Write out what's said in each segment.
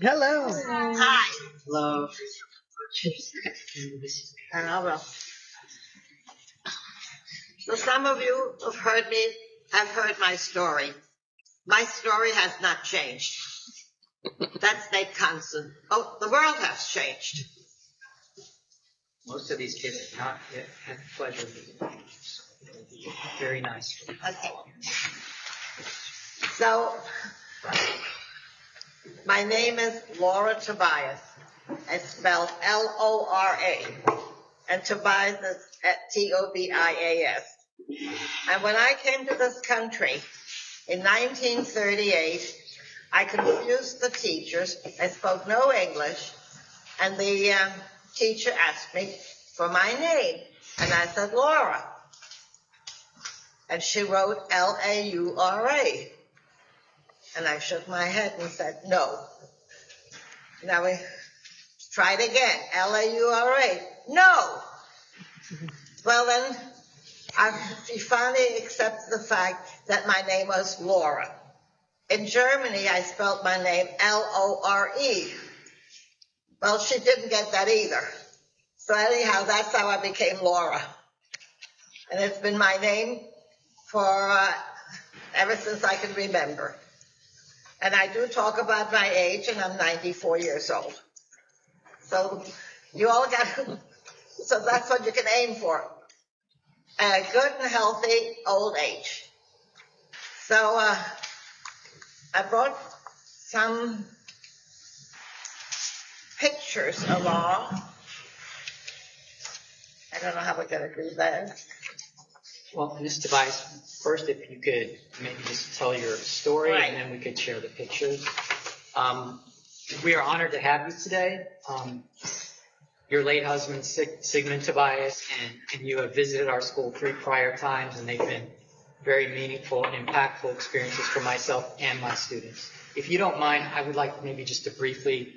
Hello. Hi. Hello. Hello. So some of you have heard my story. My story has not changed. That's stayed constant. Oh, the world has changed. Most of these kids have not yet had the pleasure of meeting you. Very nice. Okay. So, my name is Lora Tobias. It's spelled Lora. And Tobias is Tobias. And when I came to this country in 1938, I confused the teachers. I spoke no English. And the teacher asked me for my name. And I said, Lora. And she wrote Laura. And I shook my head and said, no. Now we tried again. Laura. No. Well, then she finally accepted the fact that my name was Lora. In Germany, I spelled my name Lore. Well, she didn't get that either. So anyhow, that's how I became Lora. And it's been my name for ever since I can remember. And I do talk about my age, and I'm 94 years old. So you all so that's what you can aim for. A good and healthy old age. So I brought some pictures along. I don't know how we're going to do that. Well, Ms. Tobias, first if you could maybe just tell your story, Right. And then we could share the pictures. We are honored to have you today. Your late husband, Sigmund Tobias, and you have visited our school 3 prior times, and they've been very meaningful and impactful experiences for myself and my students. If you don't mind, I would like maybe just to briefly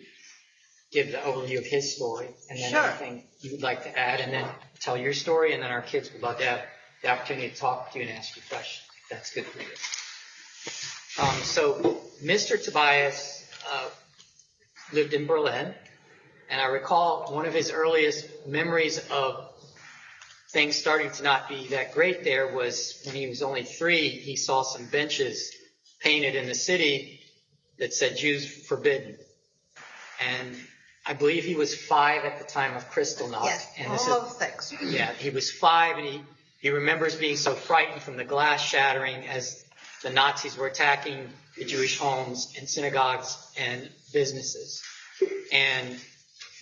give the overview of his story, and then Sure. anything you would like to add, and then tell your story, and then our kids would love to have the opportunity to talk to you and ask you questions, if that's good for you. So Mr. Tobias lived in Berlin, and I recall one of his earliest memories of things starting to not be that great there was when he was only 3, he saw some benches painted in the city that said Jews forbidden. And I believe he was 5 at the time of Kristallnacht. Yes, and almost 6. Yeah, he was 5, and he remembers being so frightened from the glass shattering as the Nazis were attacking the Jewish homes and synagogues and businesses. And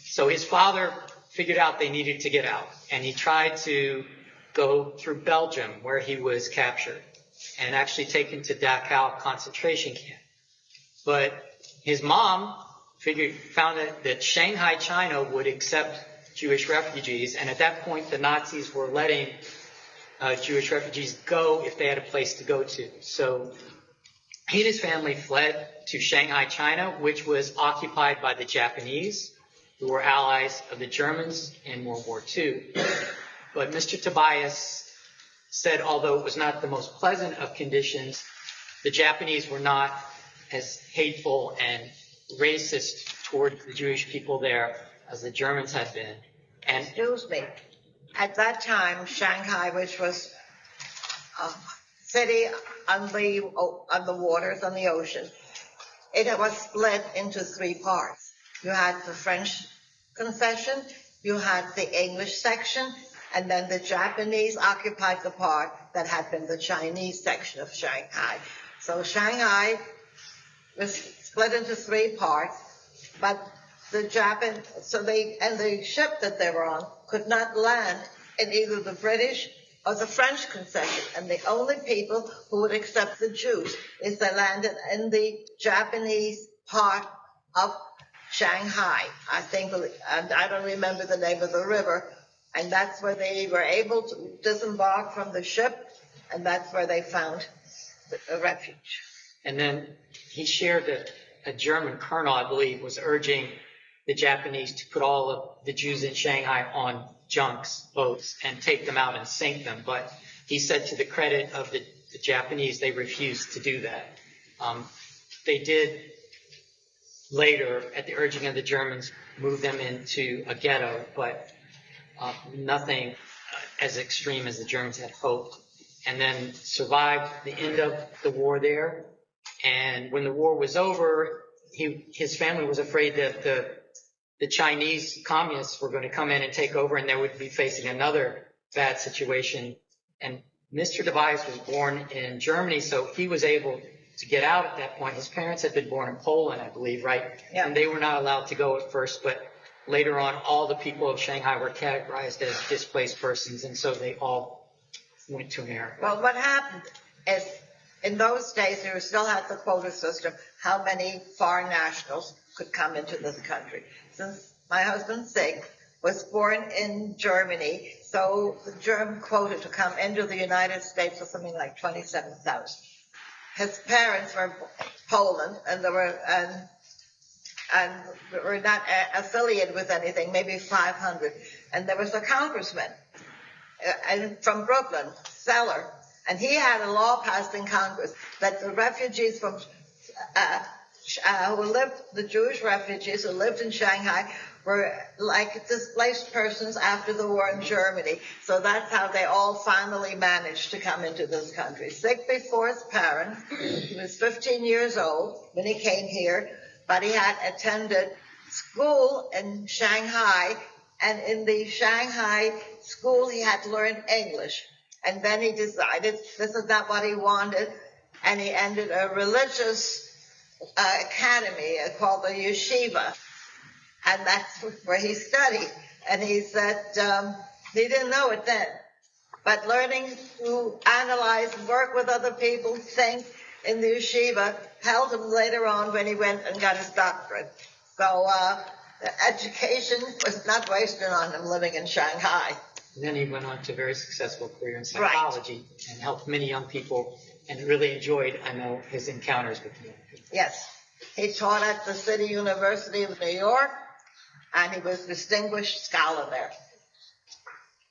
so his father figured out they needed to get out, and he tried to go through Belgium, where he was captured, and actually taken to Dachau concentration camp. But his mom found that Shanghai, China would accept Jewish refugees, and at that point the Nazis were letting Jewish refugees go if they had a place to go to. So he and his family fled to Shanghai, China, which was occupied by the Japanese, who were allies of the Germans in World War II. But Mr. Tobias said, although it was not the most pleasant of conditions, the Japanese were not as hateful and racist toward the Jewish people there as the Germans had been. And Excuse me. At that time, Shanghai, which was a city on the waters, on the ocean, it was split into 3 parts. You had the French concession, you had the English section, and then the Japanese occupied the part that had been the Chinese section of Shanghai. So Shanghai was split into 3 parts, but the ship that they were on could not land in either the British or the French concession, and the only people who would accept the Jews is they landed in the Japanese part of Shanghai, I think, and I don't remember the name of the river, and that's where they were able to disembark from the ship, and that's where they found a refuge. And then he shared that a German colonel, I believe, was urging the Japanese to put all of the Jews in Shanghai on junks, boats, and take them out and sink them. But he said, to the credit of the Japanese, they refused to do that. They did later, at the urging of the Germans, moved them into a ghetto, but nothing as extreme as the Germans had hoped. And then survived the end of the war there. And when the war was over, his family was afraid that the Chinese communists were going to come in and take over, and they would be facing another bad situation. And Mr. Tobias was born in Germany, so he was able to get out at that point. His parents had been born in Poland, I believe, right? Yeah. And they were not allowed to go at first, but later on, all the people of Shanghai were categorized as displaced persons, and so they all went to America. Well, what happened is, in those days, we still had the quota system, how many foreign nationals could come into this country. Since my husband, Sig, was born in Germany, so the German quota to come into the United States was something like 27,000. His parents were Poland, and they were were not affiliated with anything, maybe 500. And there was a congressman from Brooklyn, Seller, and he had a law passed in Congress that the refugees from the Jewish refugees who lived in Shanghai were like displaced persons after the war in Germany. So that's how they all finally managed to come into this country. Sick before his parents. He was 15 years old when he came here, but he had attended school in Shanghai, and in the Shanghai school he had learned English. And then he decided this is not what he wanted, and he entered a religious academy called the yeshiva, and that's where he studied. And he said he didn't know it then, but learning to analyze, work with other people, think in the yeshiva helped him later on when he went and got his doctorate. So the education was not wasted on him living in Shanghai. And then he went on to a very successful career in psychology, right, and helped many young people, and really enjoyed, I know, his encounters with young people. Yes. He taught at the City University of New York, and he was a distinguished scholar there.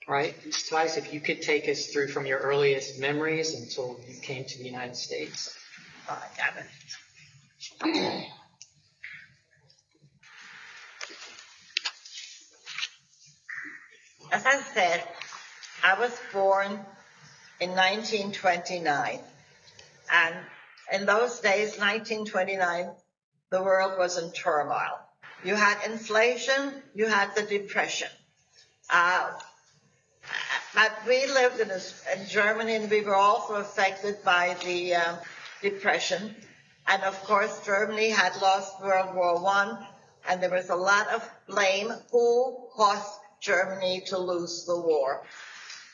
All right. Tobias, if you could take us through from your earliest memories until you came to the United States. Oh, I got it. As I said, I was born in 1929, and in those days, 1929, the world was in turmoil. You had inflation, you had the Depression. But we lived in Germany, and we were also affected by the Depression. And of course, Germany had lost World War I, and there was a lot of blame who caused Germany to lose the war.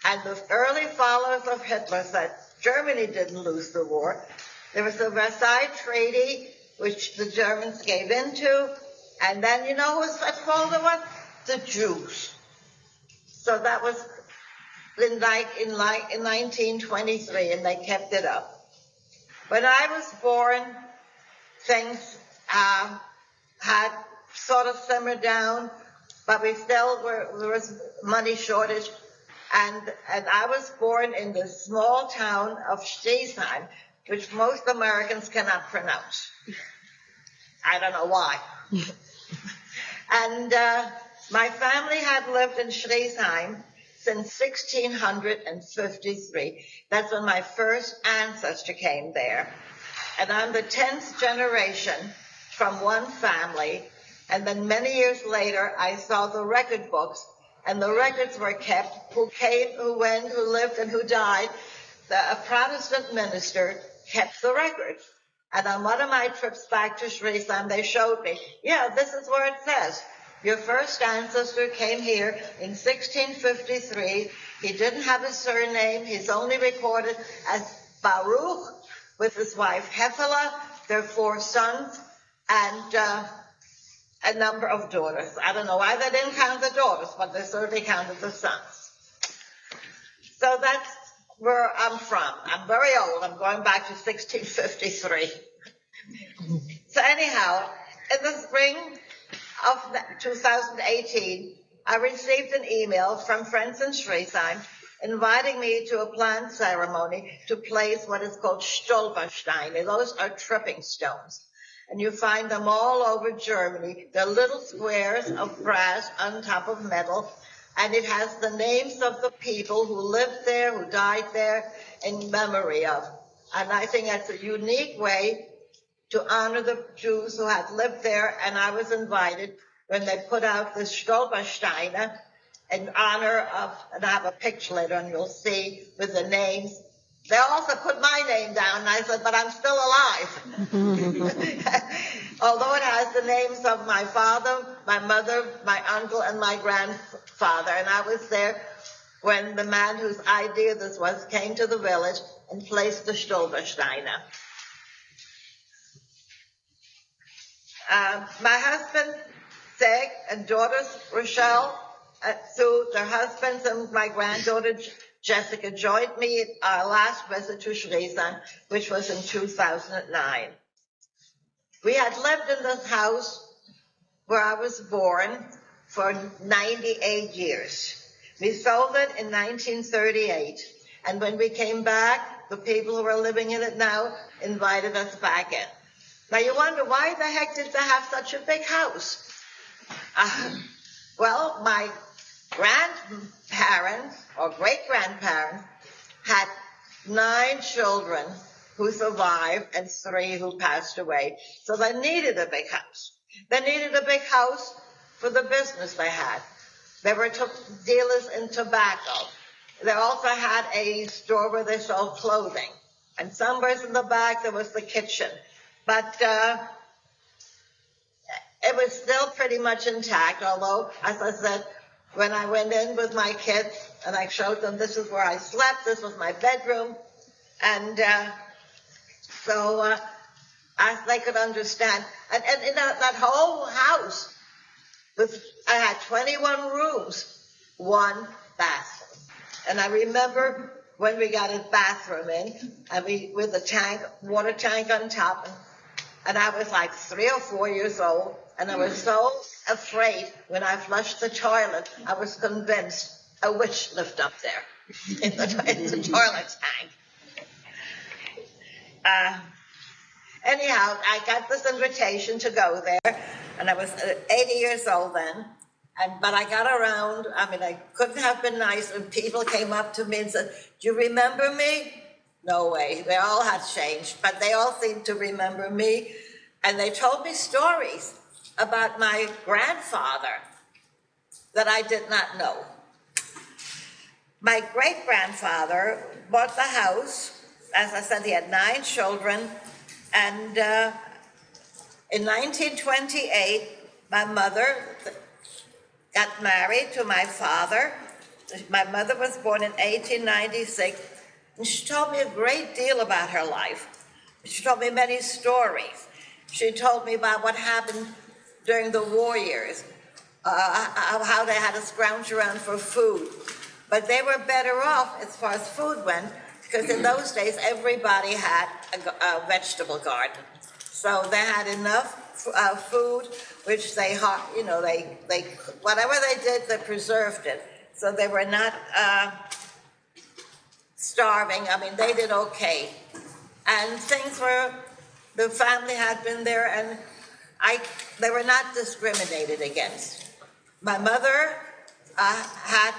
And the early followers of Hitler said Germany didn't lose the war. There was the Versailles Treaty, which the Germans gave into, and then you know who's at fault of what? The Jews. So that was in 1923, and they kept it up. When I was born, things had sort of simmered down, but we still there was money shortage. And I was born in the small town of Schriesheim, which most Americans cannot pronounce. I don't know why. And my family had lived in Schriesheim since 1653. That's when my first ancestor came there. And I'm the 10th generation from one family. And then many years later, I saw the record books, and the records were kept, who came, who went, who lived, and who died. A Protestant minister kept the records. And on one of my trips back to Schriesheim, they showed me, yeah, this is where it says. Your first ancestor came here in 1653. He didn't have a surname. He's only recorded as Baruch with his wife Hefela, their 4 sons, and a number of daughters. I don't know why they didn't count the daughters, but they certainly counted the sons. So that's where I'm from. I'm very old. I'm going back to 1653. So anyhow, in the spring of 2018, I received an email from friends in Schriesheim inviting me to a planned ceremony to place what is called Stolpersteine. Those are tripping stones. and you find them all over Germany. They're little squares of brass on top of metal, and it has the names of the people who lived there, who died there, in memory of. And I think that's a unique way to honor the Jews who had lived there, and I was invited when they put out the Stolpersteine in honor of, and I have a picture later and you'll see with the names. They also put my name down, and I said, but I'm still alive. Although it has the names of my father, my mother, my uncle, and my grandfather, and I was there when the man whose idea this was came to the village and placed the Stolpersteine. My husband, Zeg, and daughters, Rochelle, Sue, their husbands, and my granddaughter, Jessica, joined me at our last visit to Schleswig, which was in 2009. We had lived in this house where I was born for 98 years. We sold it in 1938, and when we came back, the people who are living in it now invited us back in. Now you wonder, why the heck did they have such a big house? Well, my grandparents or great-grandparents had 9 children who survived and 3 who passed away. So they needed a big house. They needed a big house for the business they had. They were dealers in tobacco. They also had a store where they sold clothing. And somewhere in the back there was the kitchen. But it was still pretty much intact, although, as I said, when I went in with my kids and I showed them this is where I slept, this was my bedroom, and so as they could understand. And in that whole house, I had 21 rooms, 1 bathroom. And I remember when we got a bathroom in, and with a water tank on top, and I was like 3 or 4 years old, and I was so afraid when I flushed the toilet, I was convinced a witch lived up there in the toilet tank. Anyhow, I got this invitation to go there, and I was 80 years old then, but I got around. I mean, I couldn't have been nice when people came up to me and said, do you remember me? No way. They all had changed, but they all seemed to remember me. And they told me stories about my grandfather that I did not know. My great-grandfather bought the house. As I said, he had 9 children. And in 1928, my mother got married to my father. My mother was born in 1896. And she told me a great deal about her life. She told me many stories. She told me about what happened during the war years, how they had to scrounge around for food. But they were better off as far as food went, because in those days everybody had a vegetable garden. So they had enough food, which they whatever they did, they preserved it. So they were not starving. I mean, they did okay. And the family had been there, and they were not discriminated against. My mother had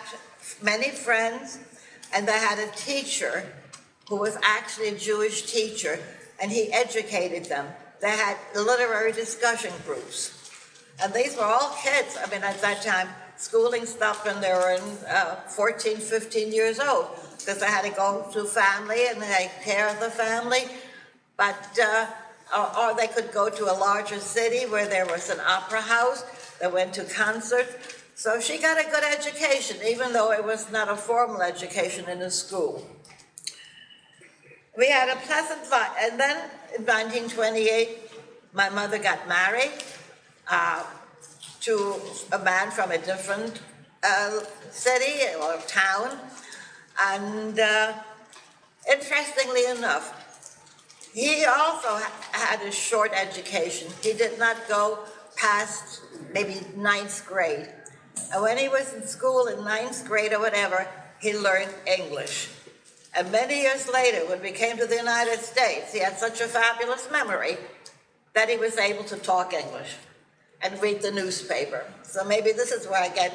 many friends, and they had a teacher who was actually a Jewish teacher, and he educated them. They had literary discussion groups. And these were all kids. I mean, at that time, schooling stopped when they were 14, 15 years old, because they had to go to family and take care of the family. But, or they could go to a larger city where there was an opera house. They went to concert. So she got a good education, even though it was not a formal education in a school. We had a pleasant life. And then in 1928, my mother got married to a man from a different city or town. And interestingly enough, he also had a short education. He did not go past maybe 9th grade. And when he was in school in 9th grade or whatever, he learned English. And many years later, when we came to the United States, he had such a fabulous memory that he was able to talk English and read the newspaper. So maybe this is where I get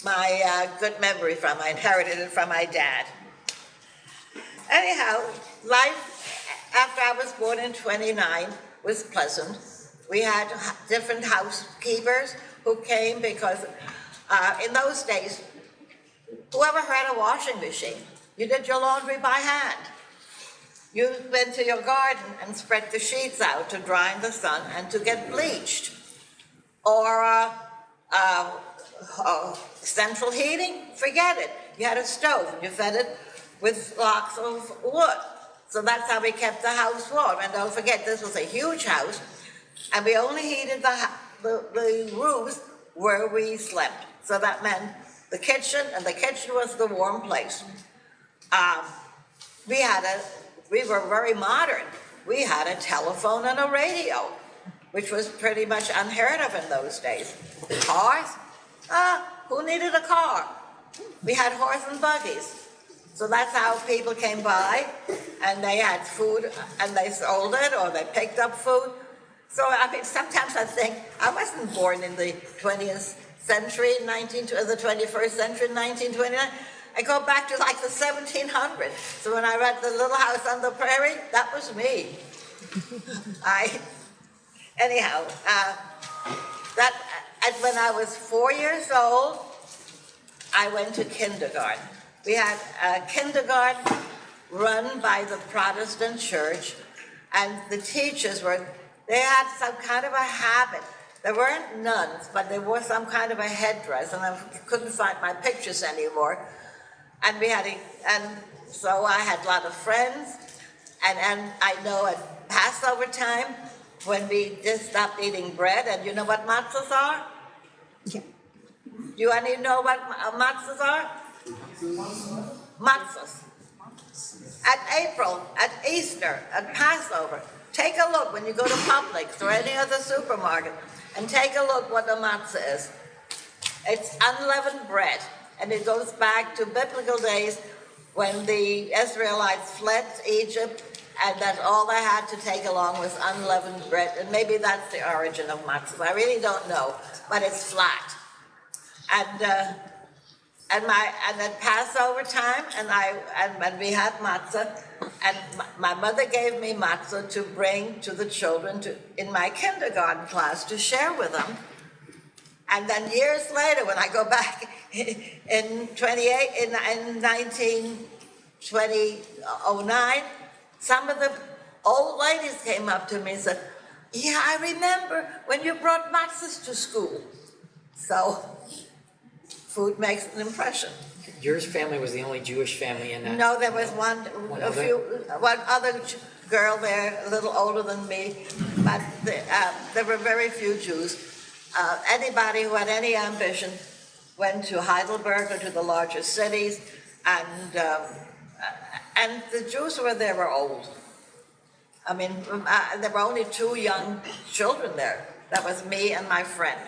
my good memory from. I inherited it from my dad. Anyhow, life after I was born in 29 was pleasant. We had different housekeepers who came because in those days, whoever had a washing machine, you did your laundry by hand. You went to your garden and spread the sheets out to dry in the sun and to get bleached. Or central heating, forget it. You had a stove and you fed it with blocks of wood. So that's how we kept the house warm. And don't forget, this was a huge house, and we only heated the rooms where we slept. So that meant the kitchen, and the kitchen was the warm place. We were very modern. We had a telephone and a radio, which was pretty much unheard of in those days. Cars? Who needed a car? We had horse and buggies. So that's how people came by, and they had food, and they sold it, or they picked up food. So, I mean, sometimes I think, I wasn't born in the 20th century, the 21st century, 1929. I go back to like the 1700s. So when I read The Little House on the Prairie, that was me. When I was 4 years old, I went to kindergarten. We had a kindergarten run by the Protestant church, and the teachers they had some kind of a habit. They weren't nuns, but they wore some kind of a headdress, and I couldn't find my pictures anymore. And so I had a lot of friends, and I know at Passover time, when we just stopped eating bread, and you know what matzahs are? Yeah. Do you any know what matzahs are? Matzahs. At April, at Easter, at Passover, take a look when you go to Publix or any other supermarket, and take a look what a matzah is. It's unleavened bread, and it goes back to biblical days when the Israelites fled Egypt, and that all they had to take along was unleavened bread, and maybe that's the origin of matzah. I really don't know, but it's flat. And at Passover time, and we had matzah, and my mother gave me matzah to bring to the children in my kindergarten class to share with them. And then years later, when I go back in 1909, some of the old ladies came up to me and said, "Yeah, I remember when you brought matzahs to school." So food makes an impression. Your family was the only Jewish family in that? No, there was one other girl there, a little older than me, but there were very few Jews. Anybody who had any ambition went to Heidelberg or to the larger cities, and the Jews who were there were old. I mean, there were only 2 young children there. That was me and my friend,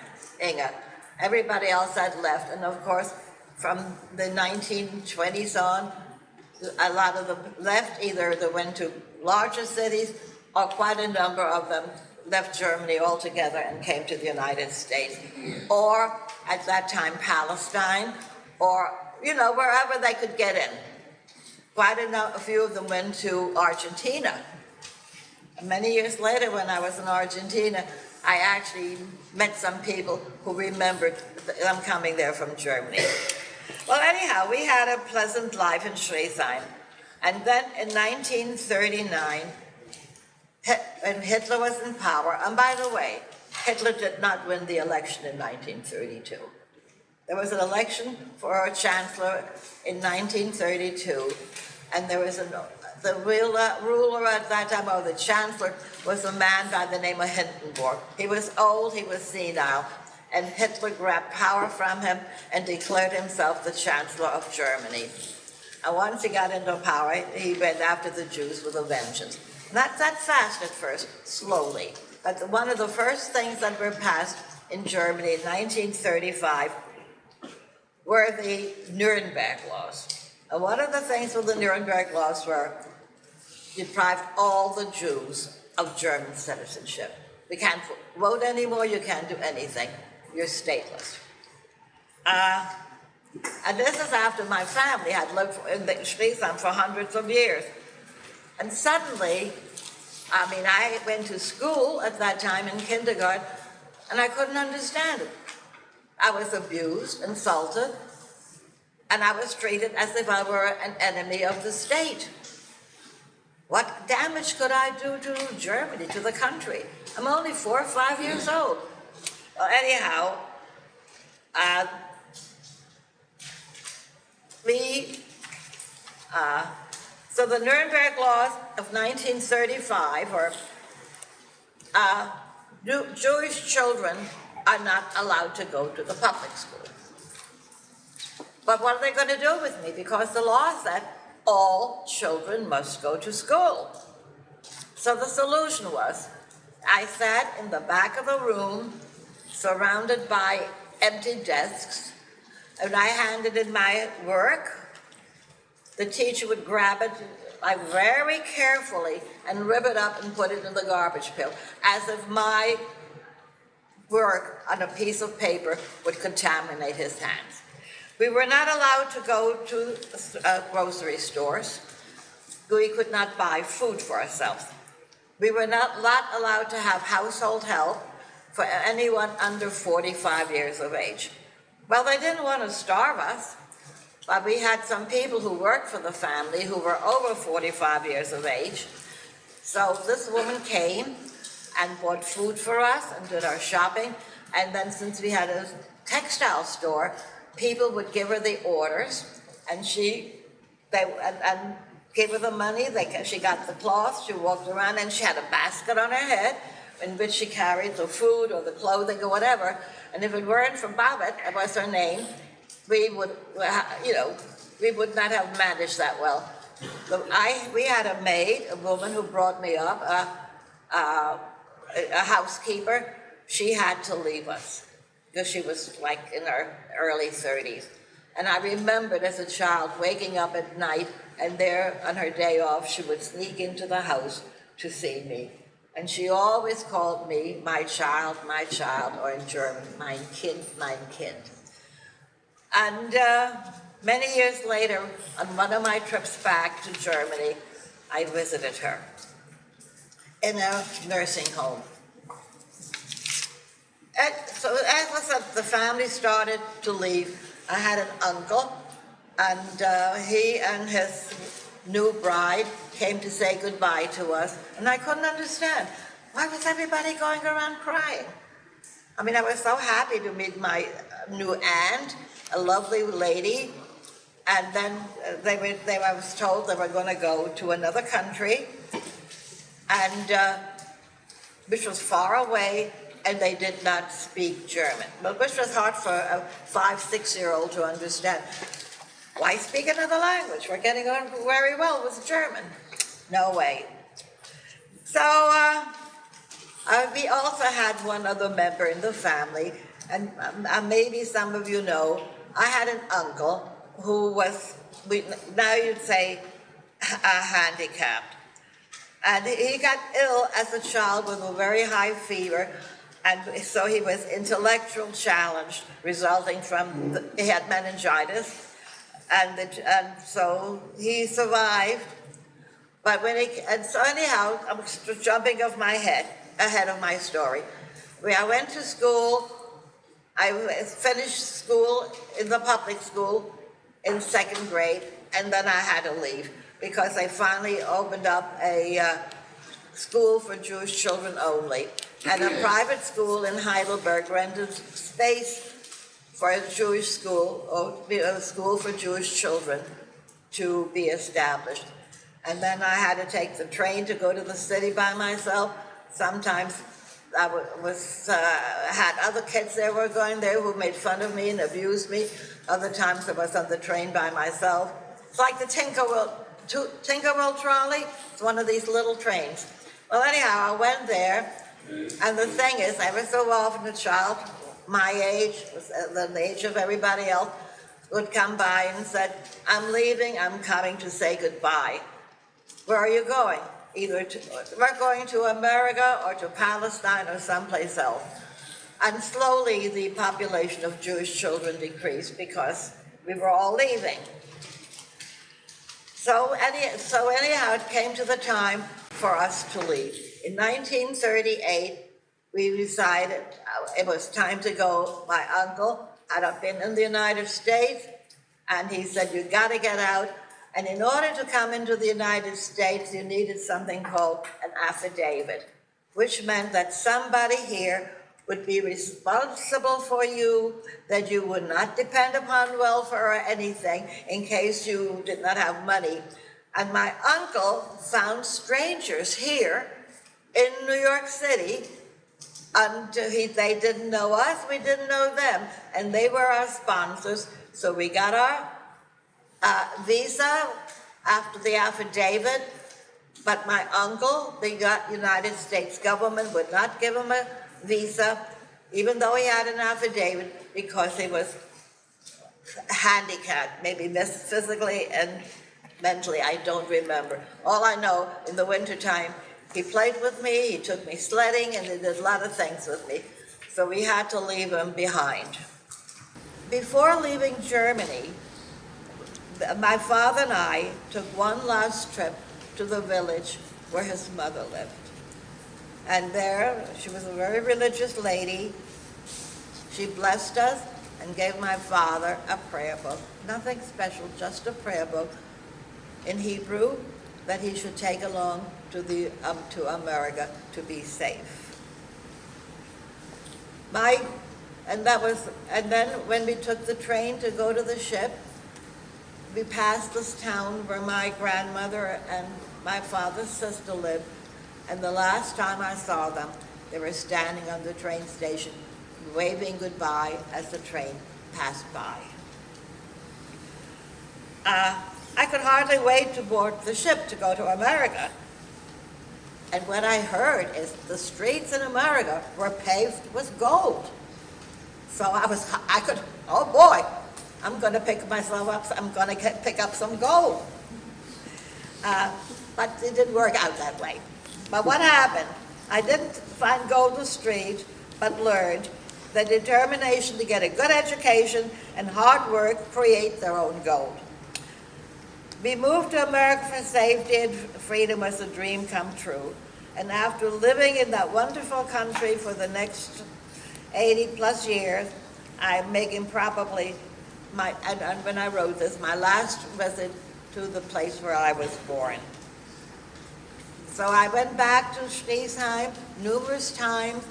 Inga. Everybody else had left, and of course, from the 1920s on, a lot of them left. Either they went to larger cities, or quite a number of them left Germany altogether and came to the United States, or at that time Palestine, or wherever they could get in. Quite a few of them went to Argentina. And many years later, when I was in Argentina, I actually met some people who remembered them coming there from Germany. Well, anyhow, we had a pleasant life in Schleswig. And then in 1939, when Hitler was in power, and by the way, Hitler did not win the election in 1932. There was an election for a chancellor in 1932, and there was the real ruler at that time, or the chancellor, was a man by the name of Hindenburg. He was old, he was senile, and Hitler grabbed power from him and declared himself the Chancellor of Germany. And once he got into power, he went after the Jews with a vengeance. Not that fast at first, slowly. But one of the first things that were passed in Germany in 1935 were the Nuremberg laws. And one of the things with the Nuremberg laws were deprived all the Jews of German citizenship. We can't vote anymore, you can't do anything. You're stateless. And this is after my family had lived in the Schleswig for hundreds of years. And suddenly, I went to school at that time in kindergarten, and I couldn't understand it. I was abused, insulted, and I was treated as if I were an enemy of the state. What damage could I do to Germany, to the country? I'm only 4 or 5 years old. Well, anyhow, so the Nuremberg laws of 1935 Jewish children are not allowed to go to the public school. But what are they going to do with me? Because the law said all children must go to school. So the solution was, I sat in the back of the room, surrounded by empty desks, and I handed in my work. The teacher would grab it very carefully and rip it up and put it in the garbage pail, as if my work on a piece of paper would contaminate his hands. We were not allowed to go to grocery stores. We could not buy food for ourselves. We were not allowed to have household help for anyone under 45 years of age. Well, they didn't want to starve us, but we had some people who worked for the family who were over 45 years of age. So this woman came and bought food for us and did our shopping. And then since we had a textile store, people would give her the orders, and and gave her the money. She got the cloth, she walked around, and she had a basket on her head in which she carried the food or the clothing or whatever. And if it weren't for Babette, that was her name, we would not have managed that well. We had a maid, a woman who brought me up, a housekeeper. She had to leave us because she was like in her early 30s. And I remembered as a child waking up at night, and there on her day off, she would sneak into the house to see me. And she always called me my child, or in German, mein Kind, mein Kind. And many years later, on one of my trips back to Germany, I visited her in a nursing home. And so as I said, the family started to leave. I had an uncle, and he and his new bride came to say goodbye to us, and I couldn't understand. Why was everybody going around crying? I was so happy to meet my new aunt, a lovely lady, and then I was told they were going to go to another country, and which was far away, and they did not speak German. But which was hard for a 5-6-year-old to understand. Why speak another language? We're getting on very well with German. No way. So we also had one other member in the family, and maybe some of you know, I had an uncle who was, now you'd say, handicapped. And he got ill as a child with a very high fever, and so he was intellectually challenged, resulting from, he had meningitis, and so he survived. But so anyhow, I'm jumping off my head, ahead of my story. I went to school, I finished school in the public school in 2nd grade, and then I had to leave because they finally opened up a school for Jewish children only. And a private school in Heidelberg rented space for a Jewish school, or a school for Jewish children, to be established. And then I had to take the train to go to the city by myself. Sometimes I had other kids that were going there who made fun of me and abused me. Other times I was on the train by myself. It's like the Tinkerville trolley. It's one of these little trains. Well, anyhow, I went there. And the thing is, every so often a child my age, the age of everybody else, would come by and said, I'm leaving, I'm coming to say goodbye. Where are you going? we're going to America or to Palestine or someplace else. And slowly the population of Jewish children decreased because we were all leaving. So anyhow, it came to the time for us to leave. In 1938, we decided it was time to go. My uncle had been in the United States, and he said, you got to get out. And in order to come into the United States, you needed something called an affidavit, which meant that somebody here would be responsible for you, that you would not depend upon welfare or anything in case you did not have money. And my uncle found strangers here in New York City, and they didn't know us, we didn't know them, and they were our sponsors. So we got our visa after the affidavit, but my uncle, the United States government would not give him a visa, even though he had an affidavit, because he was handicapped, maybe physically and mentally, I don't remember. All I know, in the wintertime, he played with me, he took me sledding, and he did a lot of things with me. So we had to leave him behind. Before leaving Germany, my father and I took one last trip to the village where his mother lived. And there, she was a very religious lady. She blessed us and gave my father a prayer book. Nothing special, just a prayer book in Hebrew that he should take along to America to be safe. And then when we took the train to go to the ship, we passed this town where my grandmother and my father's sister lived. And the last time I saw them, they were standing on the train station, waving goodbye as the train passed by. I could hardly wait to board the ship to go to America. And what I heard is the streets in America were paved with gold. So oh boy, I'm going to pick myself up, I'm going to pick up some gold. But it didn't work out that way. But what happened? I didn't find gold in the street, but learned the determination to get a good education and hard work create their own gold. We moved to America for safety, and freedom was a dream come true. And after living in that wonderful country for the next 80 plus years, I'm making probably and when I wrote this, my last visit to the place where I was born. So I went back to Schneesheim numerous times.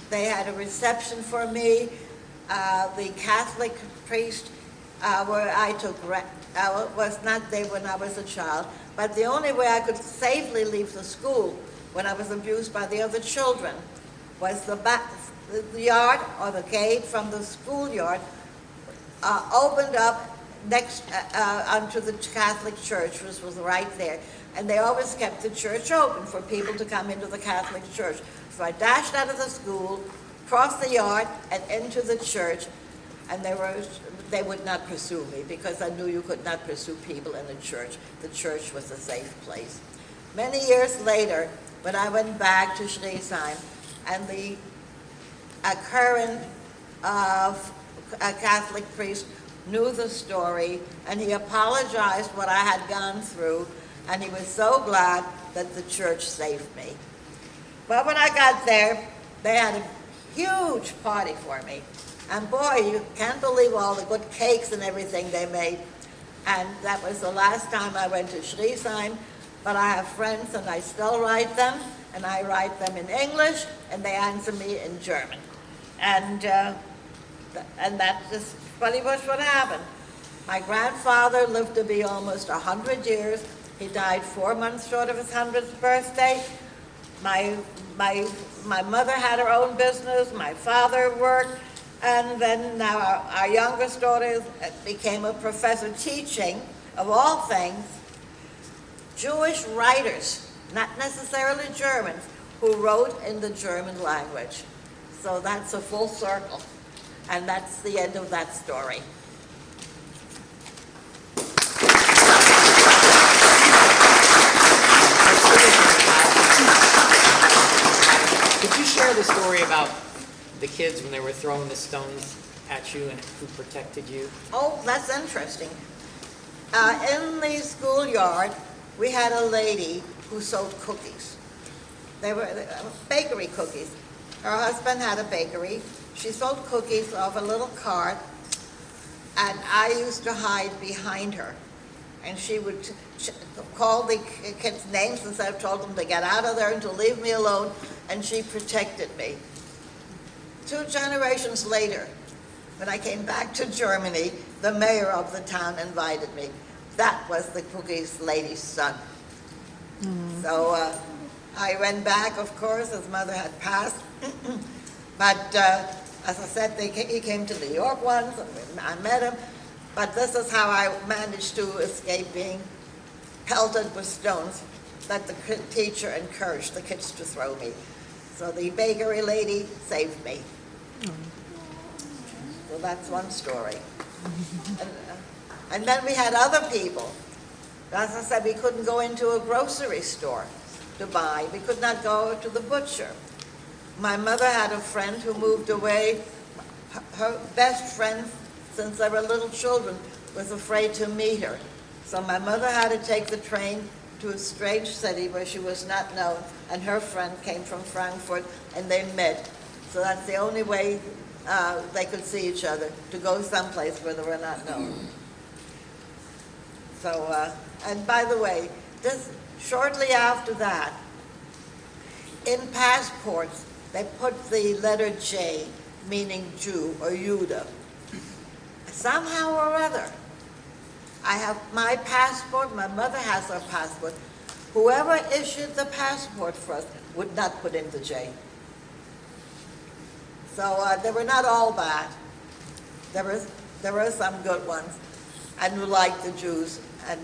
They had a reception for me. The Catholic priest where I took was not there when I was a child, but the only way I could safely leave the school when I was abused by the other children was the yard or the gate from the schoolyard opened up next onto the Catholic church, which was right there. And they always kept the church open for people to come into the Catholic church. So I dashed out of the school, crossed the yard, and into the church. And they would not pursue me because I knew you could not pursue people in a church. The church was a safe place. Many years later, when I went back to Schneesheim, and the current Catholic priest knew the story, and he apologized what I had gone through, and he was so glad that the church saved me. But when I got there, they had a huge party for me. And boy, you can't believe all the good cakes and everything they made. And that was the last time I went to Schneesheim, but I have friends and I still write them, and I write them in English, and they answer me in German. And that's just pretty much what happened. My grandfather lived to be almost 100 years. He died 4 months short of his 100th birthday. My mother had her own business. My father worked. And then now our youngest daughter became a professor teaching, of all things, Jewish writers, not necessarily Germans, who wrote in the German language. So that's a full circle. And that's the end of that story. share the story about the kids when they were throwing the stones at you and who protected you? Oh, that's interesting. In the schoolyard, we had a lady who sold cookies. They were bakery cookies. Her husband had a bakery. She sold cookies off a little cart, and I used to hide behind her. And she would call the kids' names since I told them to get out of there and to leave me alone, and she protected me. 2 generations later, when I came back to Germany, the mayor of the town invited me. That was the cookies lady's son. So I went back, of course, his mother had passed. But as I said, he came to New York once, and I met him. But this is how I managed to escape being pelted with stones that the teacher encouraged the kids to throw me. So the bakery lady saved me. So that's one story. And then we had other people. As I said, we couldn't go into a grocery store to buy. We could not go to the butcher. My mother had a friend who moved away. Her best friend, since they were little children, was afraid to meet her. So my mother had to take the train to a strange city where she was not known, and her friend came from Frankfurt, and they met. So that's the only way they could see each other, to go someplace where they were not known. So, and by the way, shortly after that, in passports, they put the letter J, meaning Jew or Judah. Somehow or other, I have my passport, my mother has her passport. Whoever issued the passport for us would not put in the J. So they were not all bad. There were some good ones, and who liked the Jews and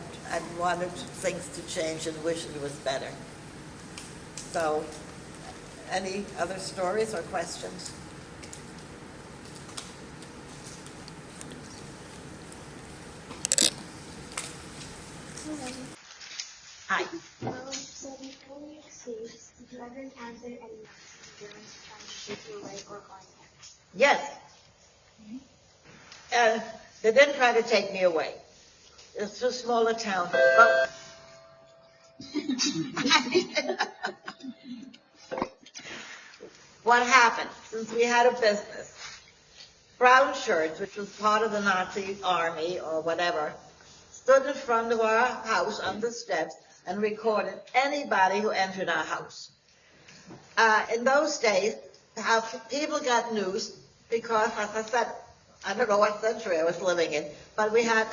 wanted things to change and wished it was better. So, any other stories or questions? Hi. So before you escaped, did you ever encounter any Nazi villains trying to take you away or harm you? Yes. They didn't try to take me away. It's too small a town. But what happened, since we had a business, Brown Shirts, which was part of the Nazi army or whatever, stood in front of our house on the steps and recorded anybody who entered our house. In those days, how people got news, because, as I said, I don't know what century I was living in, but we had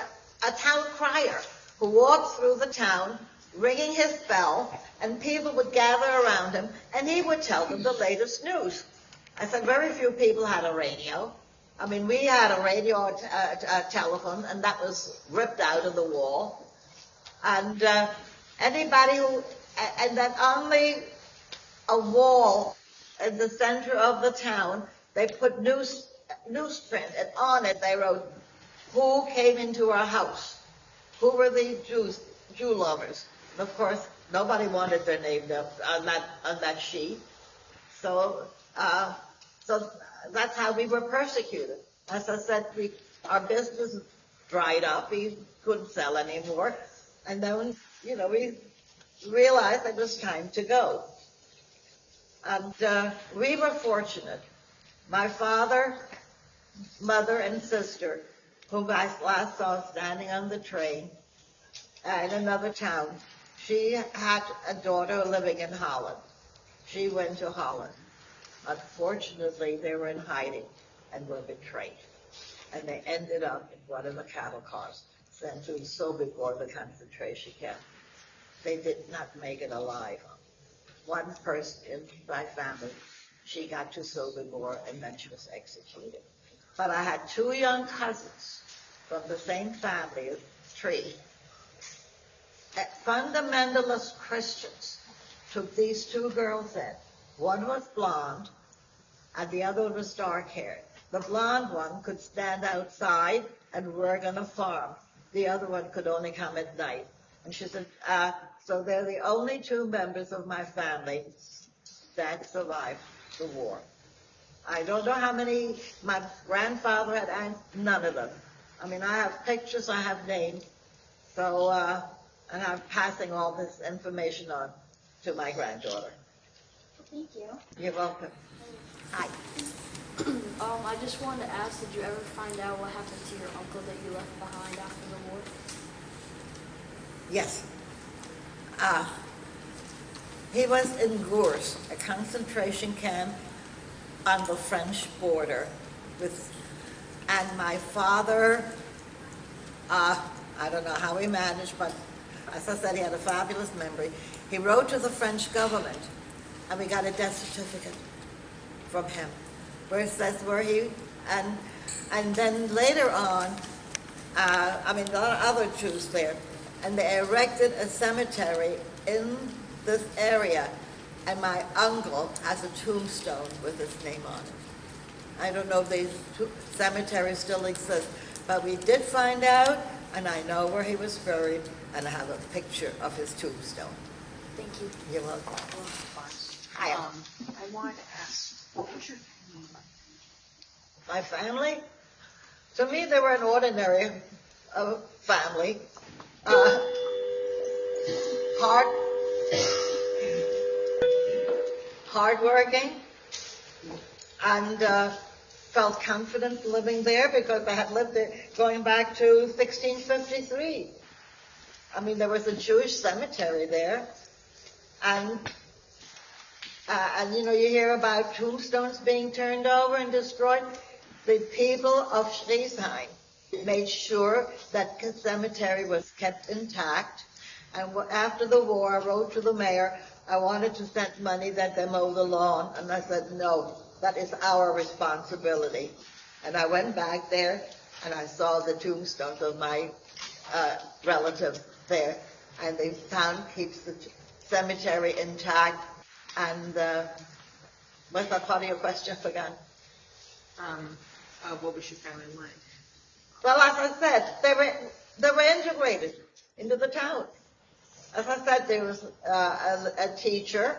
a town crier who walked through the town ringing his bell, and people would gather around him, and he would tell them the latest news. I said very few people had a radio. I mean, we had a radio or a telephone, and that was ripped out of the wall. And anybody who, and then only a wall in the center of the town, they put newsprint, and on it they wrote, who came into our house? Who were the Jew lovers? And of course, nobody wanted their name on that sheet. So that's how we were persecuted. As I said, our business dried up. We couldn't sell anymore. And then, we realized it was time to go. And we were fortunate. My father, mother, and sister, whom I last saw standing on the train in another town, she had a daughter living in Holland. She went to Holland. Unfortunately, they were in hiding and were betrayed. And they ended up in one of the cattle cars sent to Sobibor, the concentration camp. They did not make it alive. One person in my family, she got to Sobibor and then she was executed. But I had 2 young cousins from the same family tree. Fundamentalist Christians took these 2 girls in. One was blonde, and the other one was dark-haired. The blonde one could stand outside and work on a farm. The other one could only come at night. And she said, so they're the only 2 members of my family that survived. the war. I don't know how many my grandfather had, none of them. I mean, I have pictures, I have names, so, and I'm passing all this information on to my granddaughter. Thank you. You're welcome. Hi. I just wanted to ask, did you ever find out what happened to your uncle that you left behind after the war? Yes. He was in Gurs, a concentration camp on the French border and my father, I don't know how he managed, but as I said, he had a fabulous memory. He wrote to the French government, and we got a death certificate from him, where it says where he, and then later on, there are other Jews there, and they erected a cemetery in this area, and my uncle has a tombstone with his name on it. I don't know if these cemeteries still exist, but we did find out, and I know where he was buried, and I have a picture of his tombstone. Thank you. You're welcome. Hi. I wanted to ask, what was your family like? My family? To me, they were an ordinary family. Hardworking, and felt confident living there because I had lived there going back to 1653. I mean, there was a Jewish cemetery there, and you hear about tombstones being turned over and destroyed. The people of Schriesheim made sure that the cemetery was kept intact. And after the war, I wrote to the mayor, I wanted to send money that they mow the lawn. And I said, no, that is our responsibility. And I went back there, and I saw the tombstones of my relatives there. And the town keeps the cemetery intact. And what's that part of your question? I forgot. What was your family like? Well, as I said, they were integrated into the town. As I said, there was a teacher,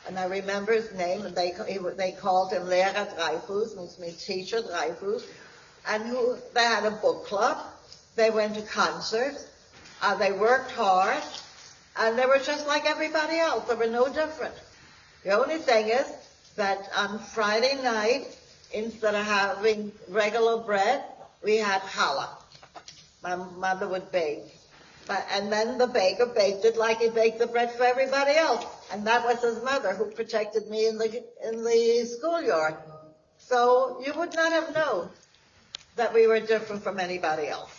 and I remember his name, and they called him Lora Tobias, which means teacher Tobias, and they had a book club. They went to concerts. They worked hard, and they were just like everybody else. They were no different. The only thing is that on Friday night, instead of having regular bread, we had challah. My mother would bake. And then the baker baked it like he baked the bread for everybody else. And that was his mother who protected me in the schoolyard. So you would not have known that we were different from anybody else.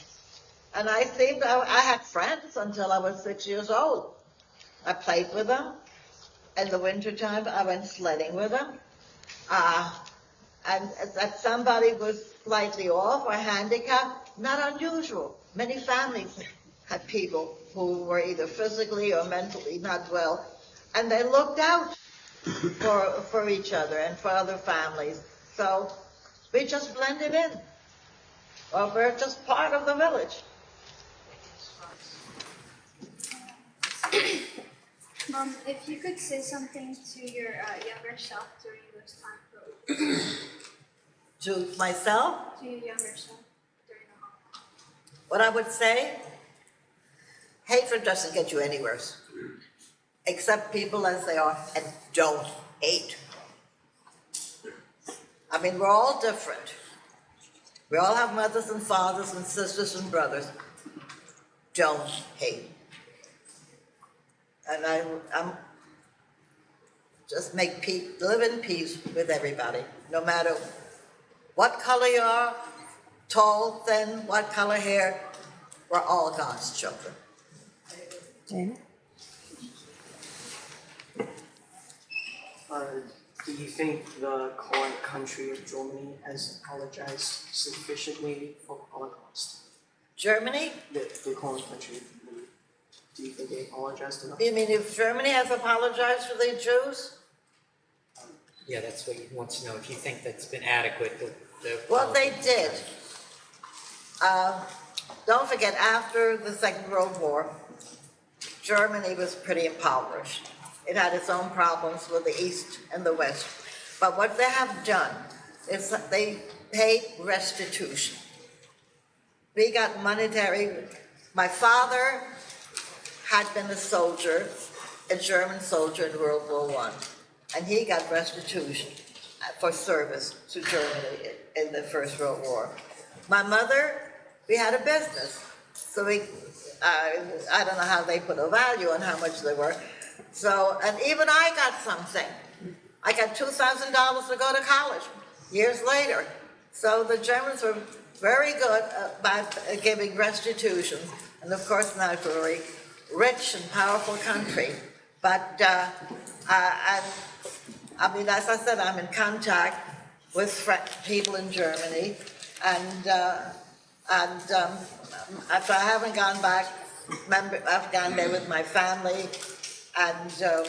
And I had friends until I was 6 years old. I played with them. In the wintertime, I went sledding with them. And that somebody was slightly off or handicapped, not unusual. Many families had people who were either physically or mentally not well, and they looked out for each other and for other families. So we just blended in. Or we're just part of the village. If you could say something to your younger self during those times, To myself, to your younger self during the Holocaust. what I would say, hatred doesn't get you anywhere. Accept people as they are and don't hate. I mean, we're all different. We all have mothers and fathers and sisters and brothers. Don't hate. And I'm just live in peace with everybody, no matter what color you are, tall, thin, what color hair, we're all God's children. Do you think the current country of Germany has apologized sufficiently for the Holocaust? Germany? The current country of Germany. Do you think they apologized enough? You mean if Germany has apologized for the Jews? Yeah, that's what he wants to know, if you think that's been adequate. Well, they did. Don't forget, after the Second World War, Germany was pretty impoverished. It had its own problems with the East and the West. But what they have done is that they paid restitution. We got monetary. My father had been a soldier, a German soldier in World War I, and he got restitution for service to Germany in the First World War. My mother, we had a business, so I don't know how they put a value on how much they were. So, and even I got something. I got $2,000 to go to college years later. So the Germans were very good about giving restitution, and of course now it's a very rich and powerful country. But I mean, as I said, I'm in contact with people in Germany, and if I haven't gone back, I've gone there with my family, and so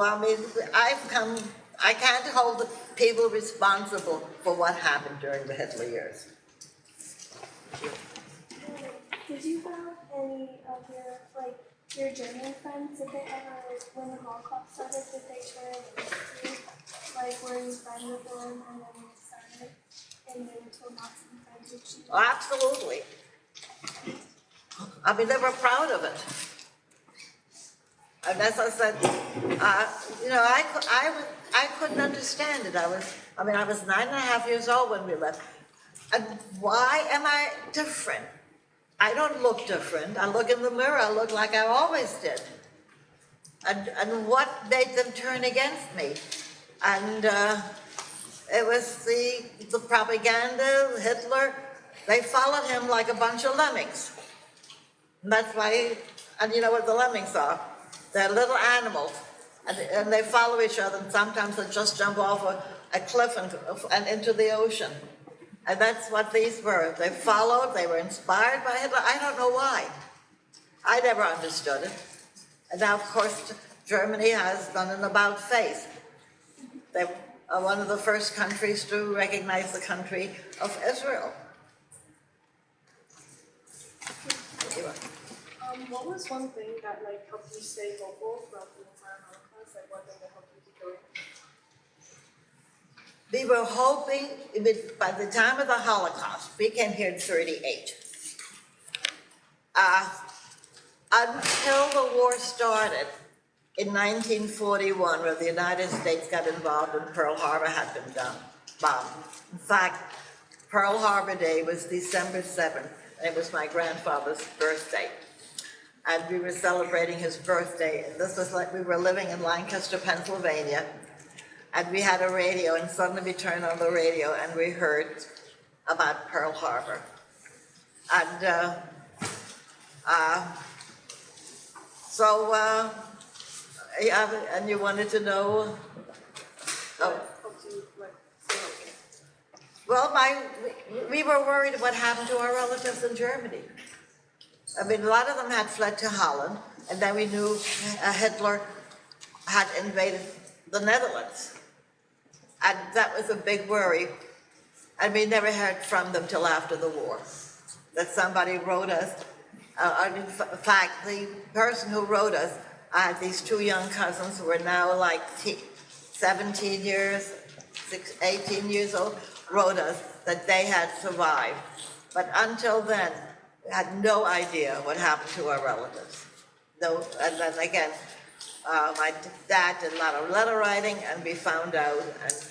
I mean, I can't hold the people responsible for what happened during the Hitler years. Did you have any of your German friends, did they ever, when the Holocaust started, did they turn into, were you friends with them and then they started and they were told Nazi friends with you? Oh, absolutely. I mean, they were proud of it. And as I said, I couldn't understand it. I was 9.5 years old when we left. And why am I different? I don't look different. I look in the mirror, I look like I always did. And what made them turn against me? And it was the propaganda, Hitler. They followed him like a bunch of lemmings. And that's why, and you know what the lemmings are? They're little animals, and they follow each other, and sometimes they just jump off a cliff and into the ocean. And that's what these were. They followed, they were inspired by Hitler. I don't know why. I never understood it. And now, of course, Germany has done an about-face. They are one of the first countries to recognize the country of Israel. What was one thing that helped you stay vocal throughout the entire Holocaust? One thing that helped you keep going? We were hoping, by the time of the Holocaust, we came here in 1938. Until the war started in 1941, where the United States got involved and Pearl Harbor had been bombed. In fact, Pearl Harbor Day was December 7th, and it was my grandfather's birthday. And we were celebrating his birthday, and this was we were living in Lancaster, Pennsylvania, and we had a radio, and suddenly we turned on the radio and we heard about Pearl Harbor. And and you wanted to know? Well, we were worried what happened to our relatives in Germany. I mean, a lot of them had fled to Holland, and then we knew Hitler had invaded the Netherlands. And that was a big worry. And we never heard from them till after the war. That somebody wrote us, in fact, the person who wrote us, I had these two young cousins who were now 17 years, 18 years old, wrote us that they had survived. But until then, we had no idea what happened to our relatives. No, and then again, my dad did a lot of letter writing, and we found out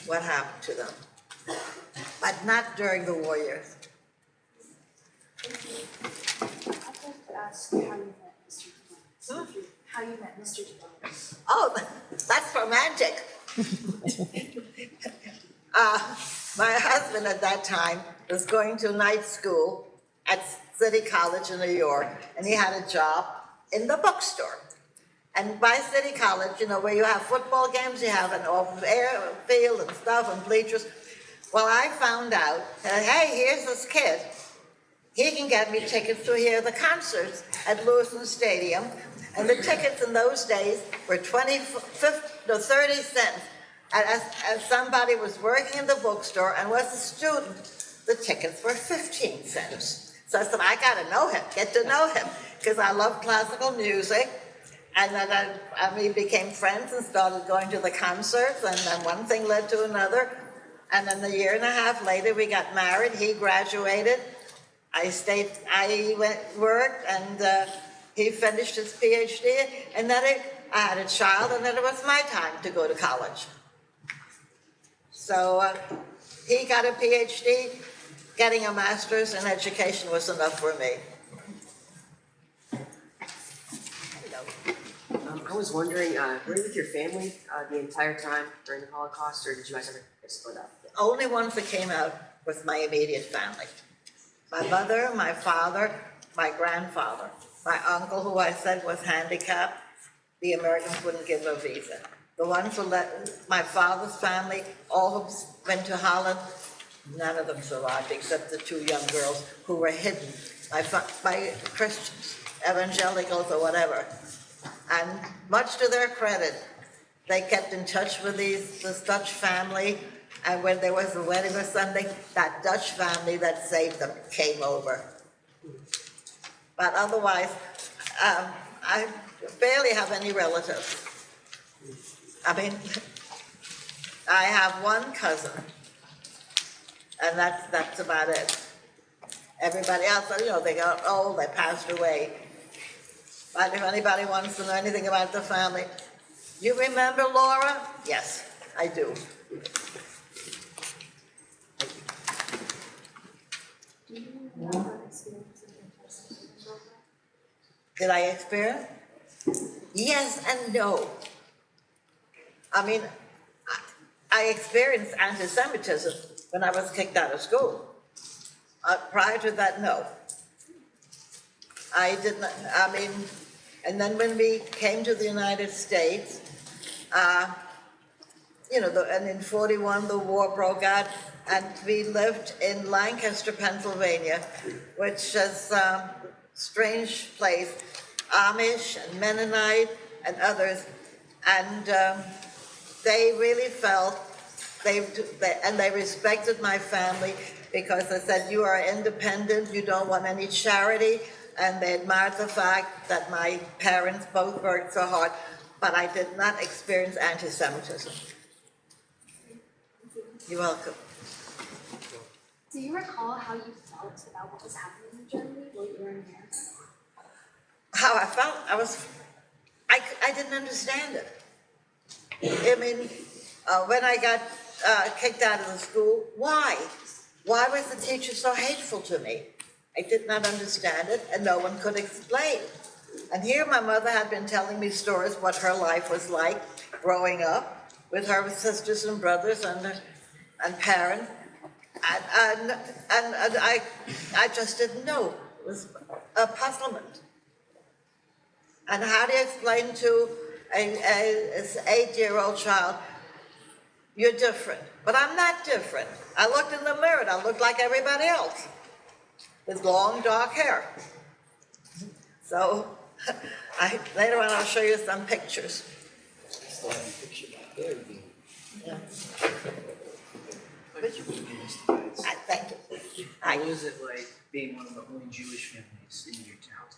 what happened to them. But not during the war years. I'd like to ask how you met Mr. Tobias. How you met Mr. Tobias. Oh, that's romantic. My husband at that time was going to night school at City College in New York, and he had a job in the bookstore. And by City College, where you have football games, you have an open air field and stuff and bleachers. Well, I found out that, hey, here's this kid. He can get me tickets to hear the concerts at Lewiston Stadium. And the tickets in those days were 30 cents. And as somebody was working in the bookstore and was a student, the tickets were 15 cents. So I said, I got to know him, get to know him, because I love classical music. And then we became friends and started going to the concerts, and then one thing led to another. And then a year and a half later, we got married. He graduated. I worked, and he finished his PhD. And then I had a child, and then it was my time to go to college. So he got a PhD. Getting a master's in education was enough for me. I was wondering, were you with your family the entire time during the Holocaust, or did you guys ever get split up? Only ones that came out was my immediate family. My mother, my father, my grandfather, my uncle, who I said was handicapped. The Americans wouldn't give a visa. The ones who my father's family, all went to Holland. None of them survived except the two young girls who were hidden by Christians, evangelicals or whatever. And much to their credit, they kept in touch with this Dutch family, and when there was a wedding or something, that Dutch family that saved them came over. But otherwise, I barely have any relatives. I mean, I have one cousin, and that's about it. Everybody else, they got old, they passed away. But if anybody wants to know anything about the family, you remember Lora? Yes, I do. Did I experience? Yes and no. I mean, I experienced anti-Semitism when I was kicked out of school. Prior to that, no. I didn't, and then when we came to the United States, and in 41 the war broke out, and we lived in Lancaster, Pennsylvania, which is a strange place, Amish and Mennonite and others, and they really felt, they respected my family because they said, you are independent, you don't want any charity, and they admired the fact that my parents both worked so hard, but I did not experience anti-Semitism. You're welcome. Do you recall how you felt about what was happening in Germany while you were in America? How I felt? I didn't understand it. I mean, when I got kicked out of the school, why? Why was the teacher so hateful to me? I did not understand it, and no one could explain. And here my mother had been telling me stories what her life was like growing up with her sisters and brothers and parents, and I just didn't know. It was a puzzlement. And how do you explain to an 8-year-old child, you're different? But I'm not different. I looked in the mirror and I looked like everybody else, with long, dark hair. So, later on I'll show you some pictures. Still have a picture back there. Yeah. Thank you. What was it like being one of the only Jewish families in your town?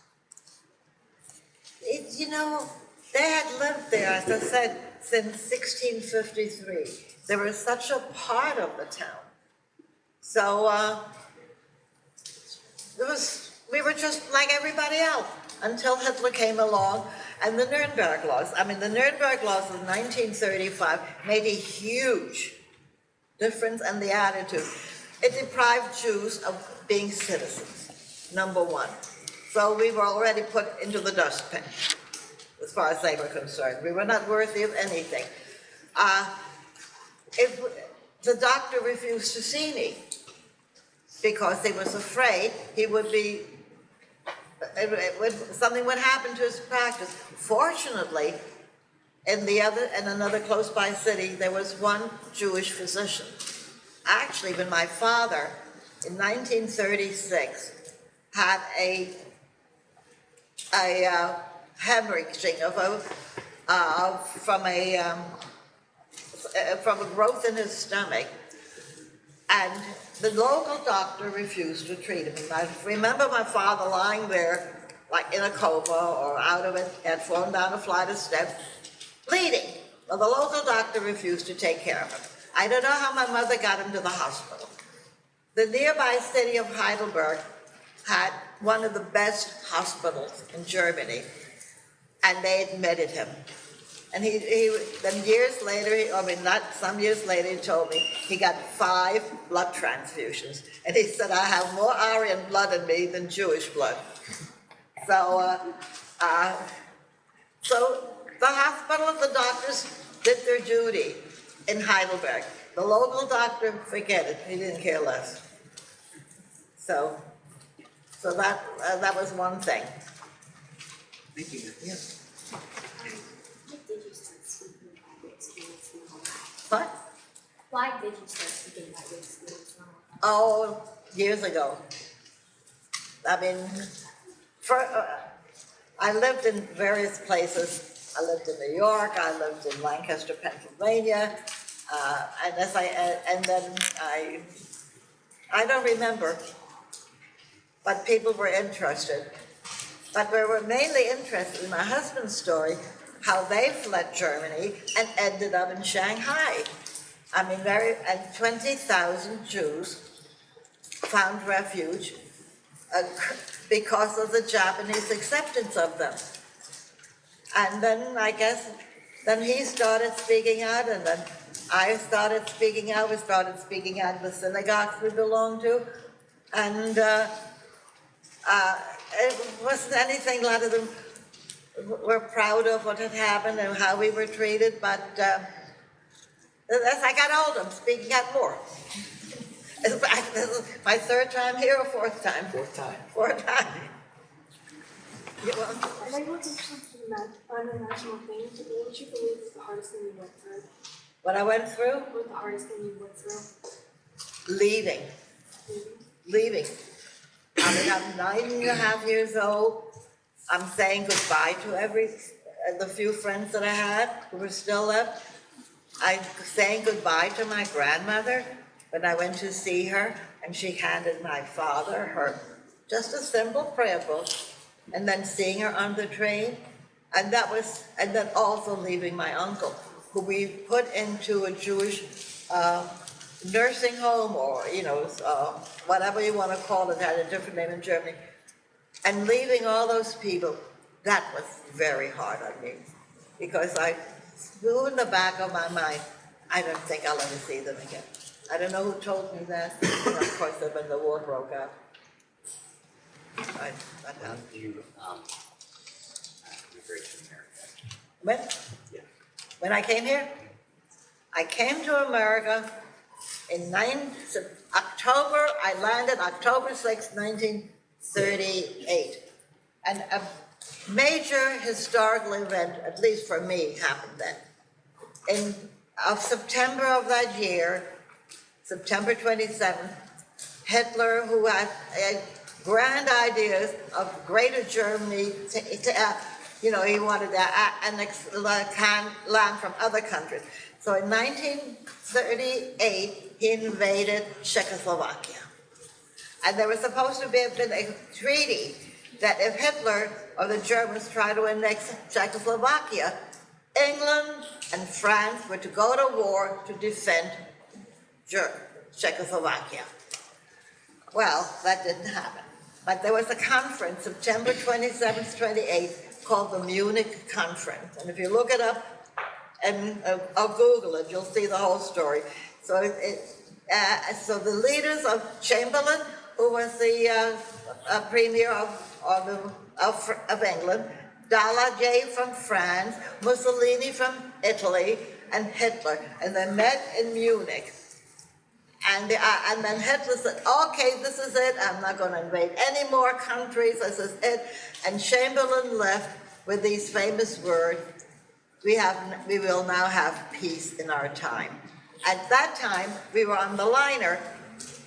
They had lived there, as I said, since 1653. They were such a part of the town. So we were just like everybody else until Hitler came along and the Nuremberg laws. The Nuremberg laws of 1935 made a huge difference in the attitude. It deprived Jews of being citizens, number one. So we were already put into the dustbin, as far as they were concerned. We were not worthy of anything. If the doctor refused to see me because he was afraid something would happen to his practice. Fortunately, in another close by city, there was one Jewish physician. Actually, when my father, in 1936, had a hemorrhaging from a growth in his stomach, and the local doctor refused to treat him. I remember my father lying there like in a coma or out of it, had fallen down a flight of steps, bleeding. Well, the local doctor refused to take care of him. I don't know how my mother got him to the hospital. The nearby city of Heidelberg had one of the best hospitals in Germany, and they admitted him. And then years later, some years later, he told me he got 5 blood transfusions. And he said, I have more Aryan blood in me than Jewish blood. So the hospital and the doctors did their duty in Heidelberg. The local doctor, forget it, he didn't care less. So that was one thing. Thank you. Yeah. What did you start speaking about your experience in the Holocaust? What? Why did you start speaking about your experience in the Holocaust? Oh, years ago. I mean, I lived in various places. I lived in New York. I lived in Lancaster, Pennsylvania, and then I don't remember, but people were interested. But we were mainly interested in my husband's story, how they fled Germany and ended up in Shanghai. I mean, and 20,000 Jews found refuge because of the Japanese acceptance of them. And then I guess, then he started speaking out, and then I started speaking out. We started speaking out in the synagogues we belonged to. And it wasn't anything, a lot of them were proud of what had happened and how we were treated, but as I got older, I'm speaking out more. This is my 3rd time here or 4th time? 4th time. 4th time. I'd like to look into something unimaginable things. What would you believe is the hardest thing you went through? What I went through? What was the hardest thing you went through? Leaving. I mean, I'm 9.5 years old. I'm saying goodbye to the few friends that I had who were still left. I'm saying goodbye to my grandmother when I went to see her, and she handed my father just a simple prayer book, and then seeing her on the train, and then also leaving my uncle, who we put into a Jewish nursing home, or whatever you want to call it, had a different name in Germany, and leaving all those people. That was very hard on me, because I knew in the back of my mind, I don't think I'll ever see them again. I don't know who told me that. And of course, when the war broke out. When did you immigrate to America? When? Yeah. When I came here? I came to America in October. I landed October 6, 1938. And a major historical event, at least for me, happened then. In September of that year, September 27th, Hitler, who had grand ideas of greater Germany, he wanted to annex land from other countries. So in 1938, he invaded Czechoslovakia. And there was supposed to have been a treaty that if Hitler or the Germans tried to annex Czechoslovakia, England and France were to go to war to defend Czechoslovakia. Well, that didn't happen. But there was a conference, September 27th, 28th, called the Munich Conference. And if you look it up and or Google it, you'll see the whole story. So so the leaders of Chamberlain, who was the premier of England, Daladier from France, Mussolini from Italy, and Hitler, and they met in Munich. And then Hitler said, okay, this is it. I'm not going to invade any more countries. This is it. And Chamberlain left with these famous words, we will now have peace in our time. At that time, we were on the liner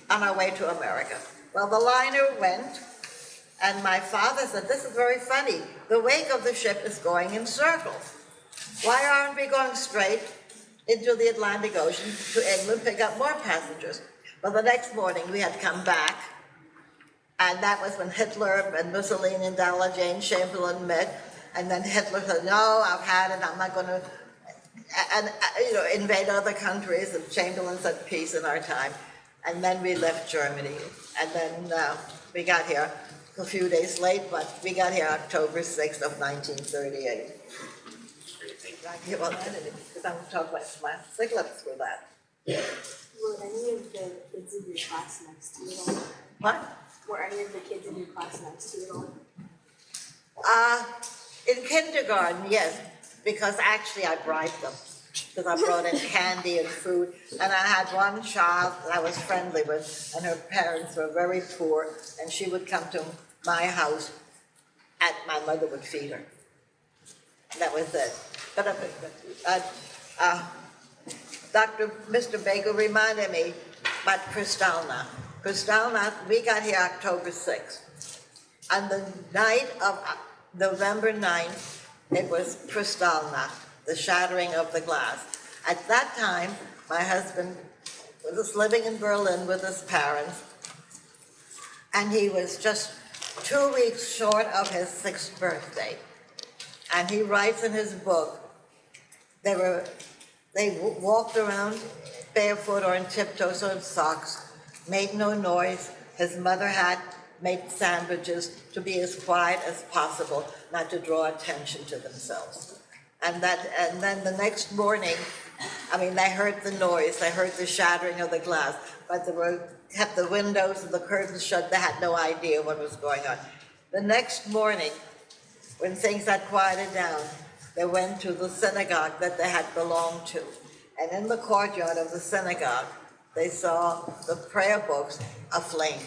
on our way to America. Well, the liner went, and my father said, this is very funny. The wake of the ship is going in circles. Why aren't we going straight into the Atlantic Ocean to England, pick up more passengers? But the next morning we had come back, And that was when Hitler and Mussolini and Dalla Jane Chamberlain met. And then Hitler said, no, I've had it, I'm not going to invade other countries. And Chamberlain said, peace in our time. And then we left Germany. And then we got here a few days late, but we got here October 6th of 1938. Well, because I'm talking about my cigarettes through that. Were any of the kids in your class next to you at all? What? Were any of the kids in your class next to you at all? In kindergarten, yes, because actually I bribed them. Because I brought in candy and food. And I had one child that I was friendly with, and her parents were very poor, and she would come to my house, and my mother would feed her. That was it. But Mr. Baker reminded me about Kristallnacht. Kristallnacht, we got here October 6th. On the night of November 9th, it was Kristallnacht, the shattering of the glass. At that time, my husband was living in Berlin with his parents, and he was just 2 weeks short of his 6th birthday. And he writes in his book, they walked around barefoot or in tiptoes or in socks, made no noise. His mother had made sandwiches to be as quiet as possible, not to draw attention to themselves. And then the next morning, they heard the noise, they heard the shattering of the glass, but they kept the windows and the curtains shut. They had no idea what was going on. The next morning, when things had quieted down, they went to the synagogue that they had belonged to. And in the courtyard of the synagogue, they saw the prayer books aflame.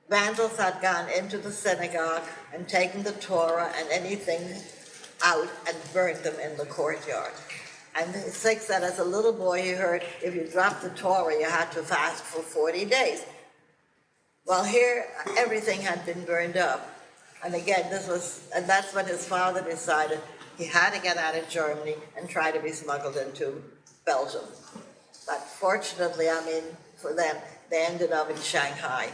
Vandals had gone into the synagogue and taken the Torah and anything out and burned them in the courtyard. And Sig said as a little boy he heard if you dropped the Torah, you had to fast for 40 days. Well, here, everything had been burned up. And again, that's when his father decided he had to get out of Germany and try to be smuggled into Belgium. But fortunately, for them, they ended up in Shanghai.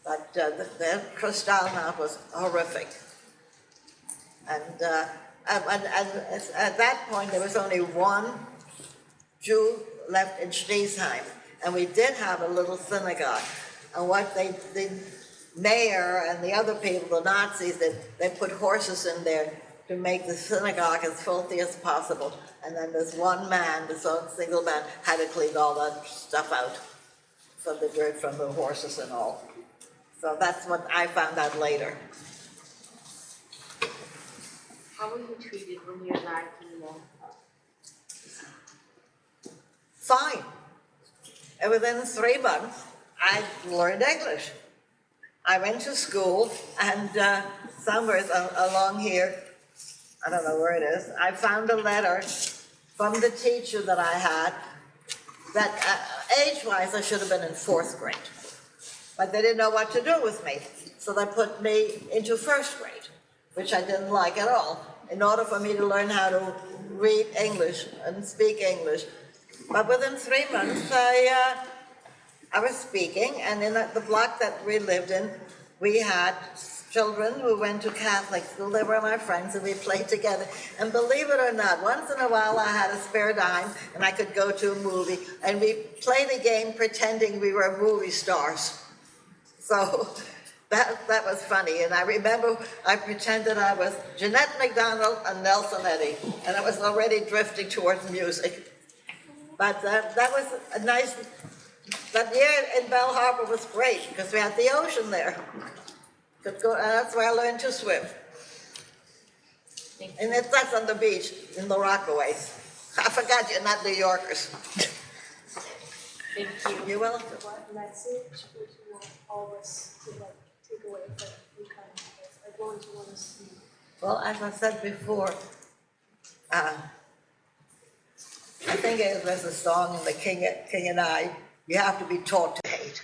But the Kristallnacht was horrific. And at that point, there was only one Jew left in Schneesheim. And we did have a little synagogue. And what the mayor and the other people, the Nazis, they put horses in there to make the synagogue as filthy as possible. And then this one man, this single man, had to clean all that stuff out from the dirt from the horses and all. So that's what I found out later. How were you treated when you arrived in the Fine. And within 3 months, I learned English. I went to school, and somewhere along here, I don't know where it is, I found a letter from the teacher that I had that age-wise I should have been in 4th grade. But they didn't know what to do with me. So they put me into 1st grade, which I didn't like at all, in order for me to learn how to read English and speak English. But within 3 months, I was speaking, and in the block that we lived in, we had children who went to Catholic school. They were my friends, and we played together. And believe it or not, once in a while I had a spare dime, and I could go to a movie, and we played a game pretending we were movie stars. So that was funny. And I remember I pretended I was Jeanette MacDonald and Nelson Eddy, and I was already drifting towards music. But that was a nice... That year in Belle Harbor was great because we had the ocean there. Could go, and that's where I learned to swim. And that's on the beach in the Rockaways. I forgot you're not New Yorkers. Thank you. You're welcome. What message would you want all of us to take away from you kind of this? Like, what would you want us to do? Well, as I said before, I think there's a song in The King and I, you have to be taught to hate.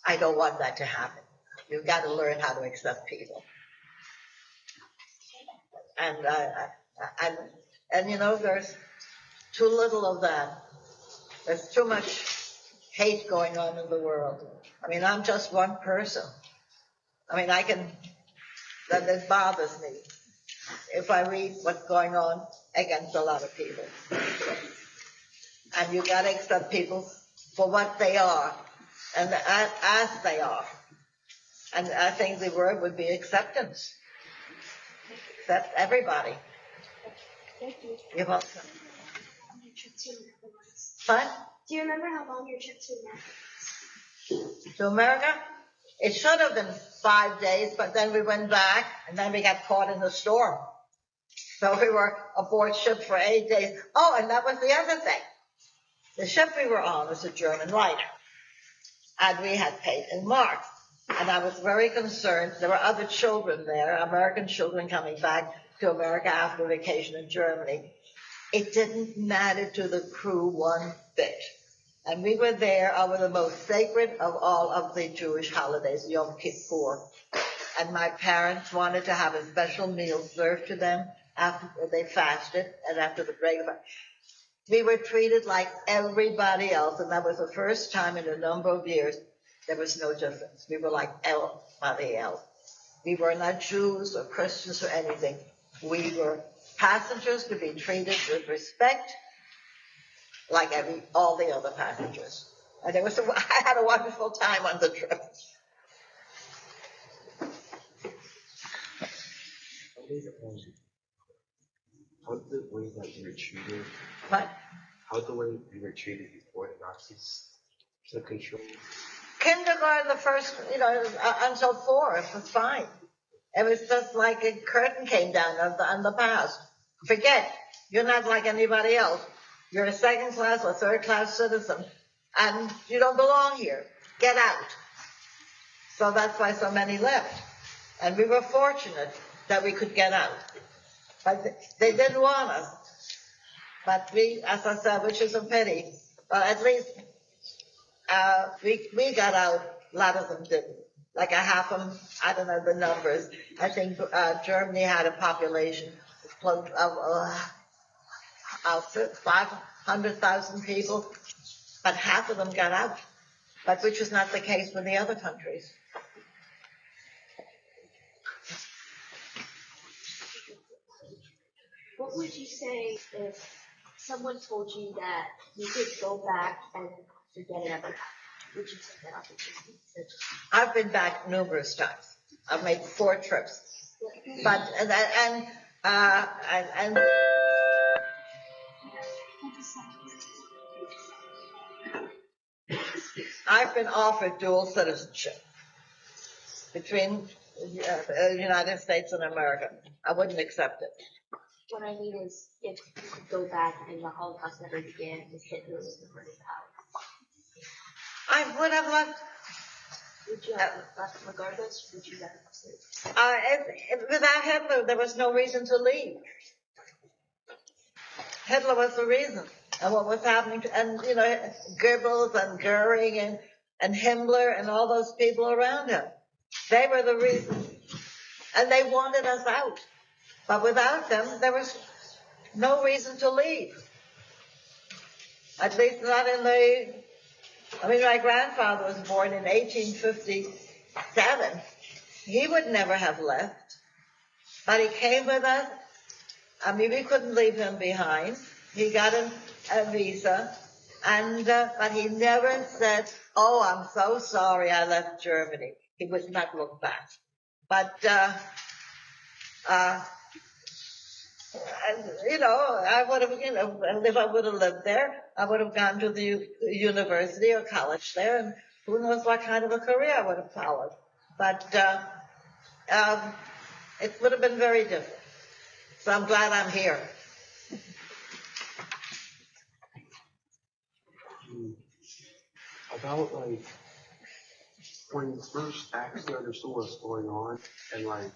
I don't want that to happen. You've got to learn how to accept people. And there's too little of that. There's too much hate going on in the world. I mean, I'm just one person. I mean, that it bothers me if I read what's going on against a lot of people. And you gotta accept people for what they are and as they are. And I think the word would be acceptance. Accept everybody. Thank you. You're welcome. On your trip to America was. Fun? Do you remember how long your trip to America was? To America? It should have been 5 days, but then we went back and then we got caught in the storm. So we were aboard ship for 8 days. Oh, and that was the other thing. The ship we were on was a German liner. And we had paid in marks. And I was very concerned. There were other children there, American children coming back to America after vacation in Germany. It didn't matter to the crew one bit. And we were there over the most sacred of all of the Jewish holidays, Yom Kippur. And my parents wanted to have a special meal served to them after they fasted and after the break of it. We were treated like everybody else, and that was the first time in a number of years there was no difference. We were like everybody else. We were not Jews or Christians or anything. We were passengers to be treated with respect like all the other passengers. And I had a wonderful time on the trip. How's the way that you were treated? What? How's the way you were treated before the Nazis took control? Kindergarten, the first, until 4, it was fine. It was just like a curtain came down on the past. Forget, you're not like anybody else. You're a second-class or third-class citizen, and you don't belong here. Get out. So that's why so many left. And we were fortunate that we could get out. But they didn't want us. But we, as I said, which is a pity, but at least we got out. A lot of them didn't. Like a half of them, I don't know the numbers. I think Germany had a population of 500,000 people, but half of them got out. But which was not the case with the other countries. What would you say if someone told you that you could go back and forget it ever happened? Would you take that opportunity? I've been back numerous times. I've made 4 trips. But, and I've been offered dual citizenship between the United States and America. I wouldn't accept it. What I mean is, if you could go back and the Holocaust never began, if Hitler was the first power, I would have left. would you have left regardless? Would you have stayed? Without Hitler, there was no reason to leave. Hitler was the reason. And what was happening and Goebbels and Goering and Himmler and all those people around him. They were the reason. And they wanted us out. But without them, there was no reason to leave. At least not my grandfather was born in 1857. He would never have left. But he came with us. We couldn't leave him behind. He got a visa. But he never said, "Oh, I'm so sorry I left Germany." He would not look back. But, I would have, if I would have lived there, I would have gone to the university or college there, and who knows what kind of a career I would have followed. But it would have been very different. So I'm glad I'm here. About when you first actually understood what was going on and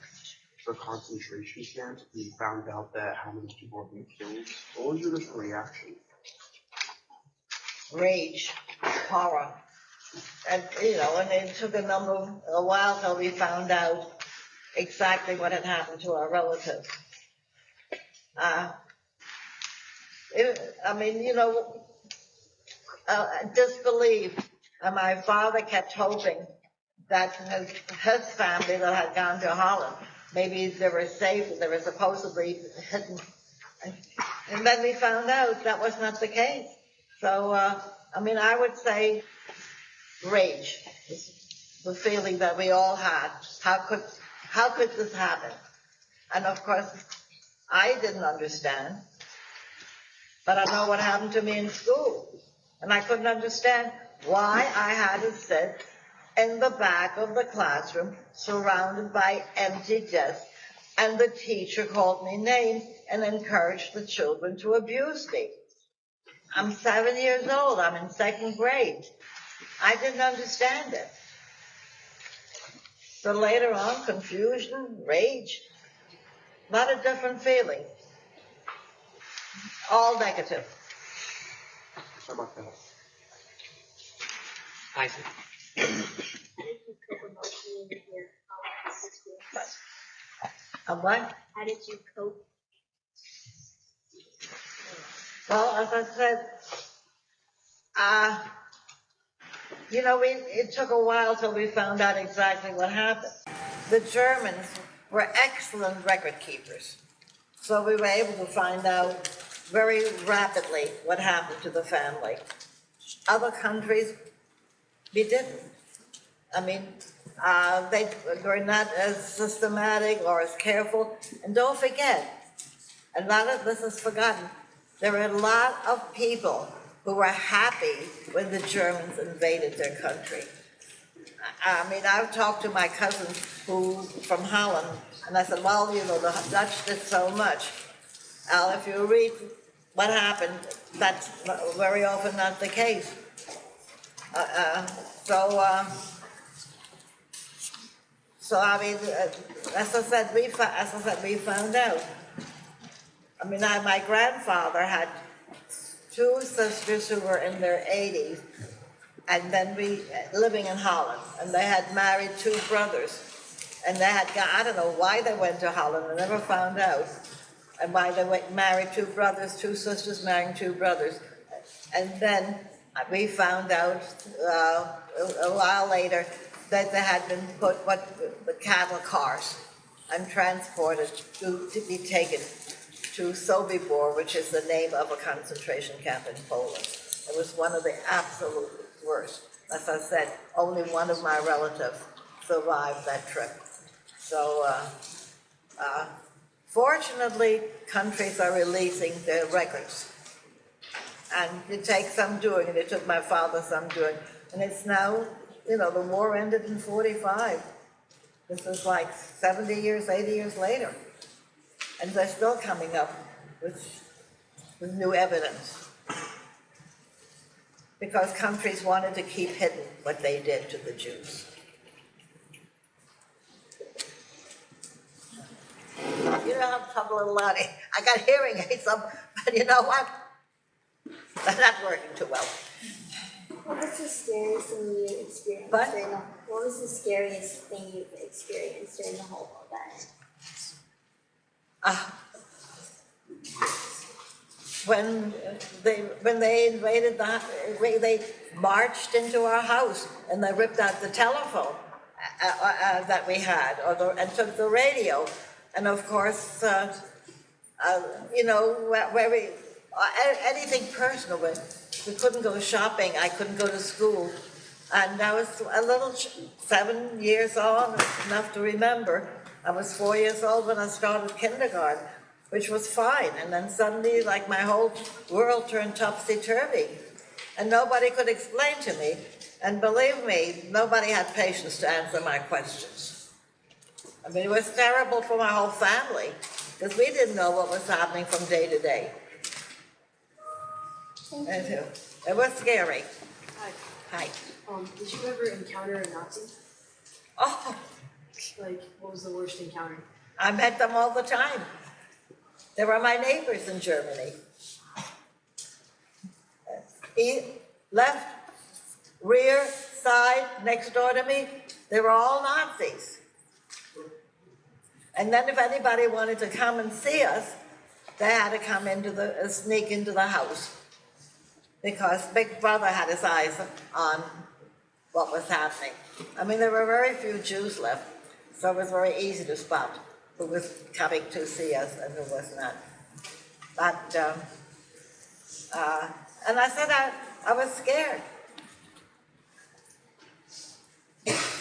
the concentration camps, you found out that how many people were being killed. What was your initial reaction? Rage, horror. And it took a while till we found out exactly what had happened to our relatives. Disbelief And my father kept hoping that his family that had gone to Holland, maybe they were safe, they were supposedly hidden. And then we found out that was not the case. So, I would say rage, the feeling that we all had. How could this happen? And of course, I didn't understand. But I know what happened to me in school. And I couldn't understand why I had to sit in the back of the classroom surrounded by empty desks. And the teacher called me names and encouraged the children to abuse me. I'm 7 years old. I'm in second grade. I didn't understand it. So later on, confusion, rage, a lot of different feelings. All negative. Sorry about that. Isaac. How did you cope emotionally with your Holocaust experience? What? How did you cope? Well, as I said, it took a while till we found out exactly what happened. The Germans were excellent record keepers. So we were able to find out very rapidly what happened to the family. Other countries, we didn't. They were not as systematic or as careful. And don't forget, a lot of this is forgotten. There were a lot of people who were happy when the Germans invaded their country. I've talked to my cousins from Holland, and I said, well, the Dutch did so much. If you read what happened, that's very often not the case. As I said, we found out. My grandfather had two sisters who were in their 80s, and then living in Holland, and they had married two brothers, and they had I don't know why they went to Holland. I never found out, and why they married two brothers, two sisters marrying two brothers, and then we found out a while later that they had been put the cattle cars and transported to be taken to Sobibor, which is the name of a concentration camp in Poland. It was one of the absolute worst. As I said, only one of my relatives survived that trip. So, fortunately, countries are releasing their records. And it takes some doing, and it took my father some doing. And it's now, the war ended in 45. This is like 70 years, 80 years later. And they're still coming up with new evidence. Because countries wanted to keep hidden what they did to the Jews. I'm talking a little loud. I got hearing aids, but you know what? They're not working too well. What was the scariest thing you experienced What? What was the scariest thing you've experienced during the whole event? When they invaded they marched into our house and they ripped out the telephone that we had, and took the radio, and of course, anything personal. We couldn't go shopping. I couldn't go to school, and I was a little 7 years old, enough to remember. I was 4 years old when I started kindergarten, which was fine. And then suddenly, like, my whole world turned topsy-turvy. And nobody could explain to me. And believe me, nobody had patience to answer my questions. It was terrible for my whole family, because we didn't know what was happening from day to day. Thank you. It was scary. Hi. Hi. Did you ever encounter a Nazi? Oh, What was the worst encounter? I met them all the time. They were my neighbors in Germany. Left, rear, side, next door to me, they were all Nazis. And then if anybody wanted to come and see us, they had to come sneak into the house. Because Big Brother had his eyes on what was happening. I mean, there were very few Jews left, so it was very easy to spot who was coming to see us and who was not. But, and I said I was scared.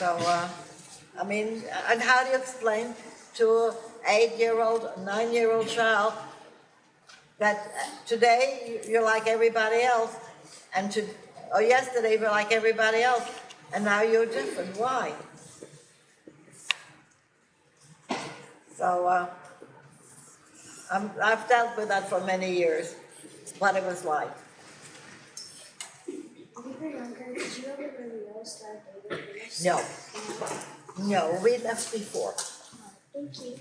So, I mean, and how do you explain to an 8-year-old, 9-year-old child that today you're like everybody else, or yesterday you were like everybody else, and now you're different? Why? So I've dealt with that for many years, what it was like. When you were younger, did you ever realize that they were Jewish? No, we left before. Thank you.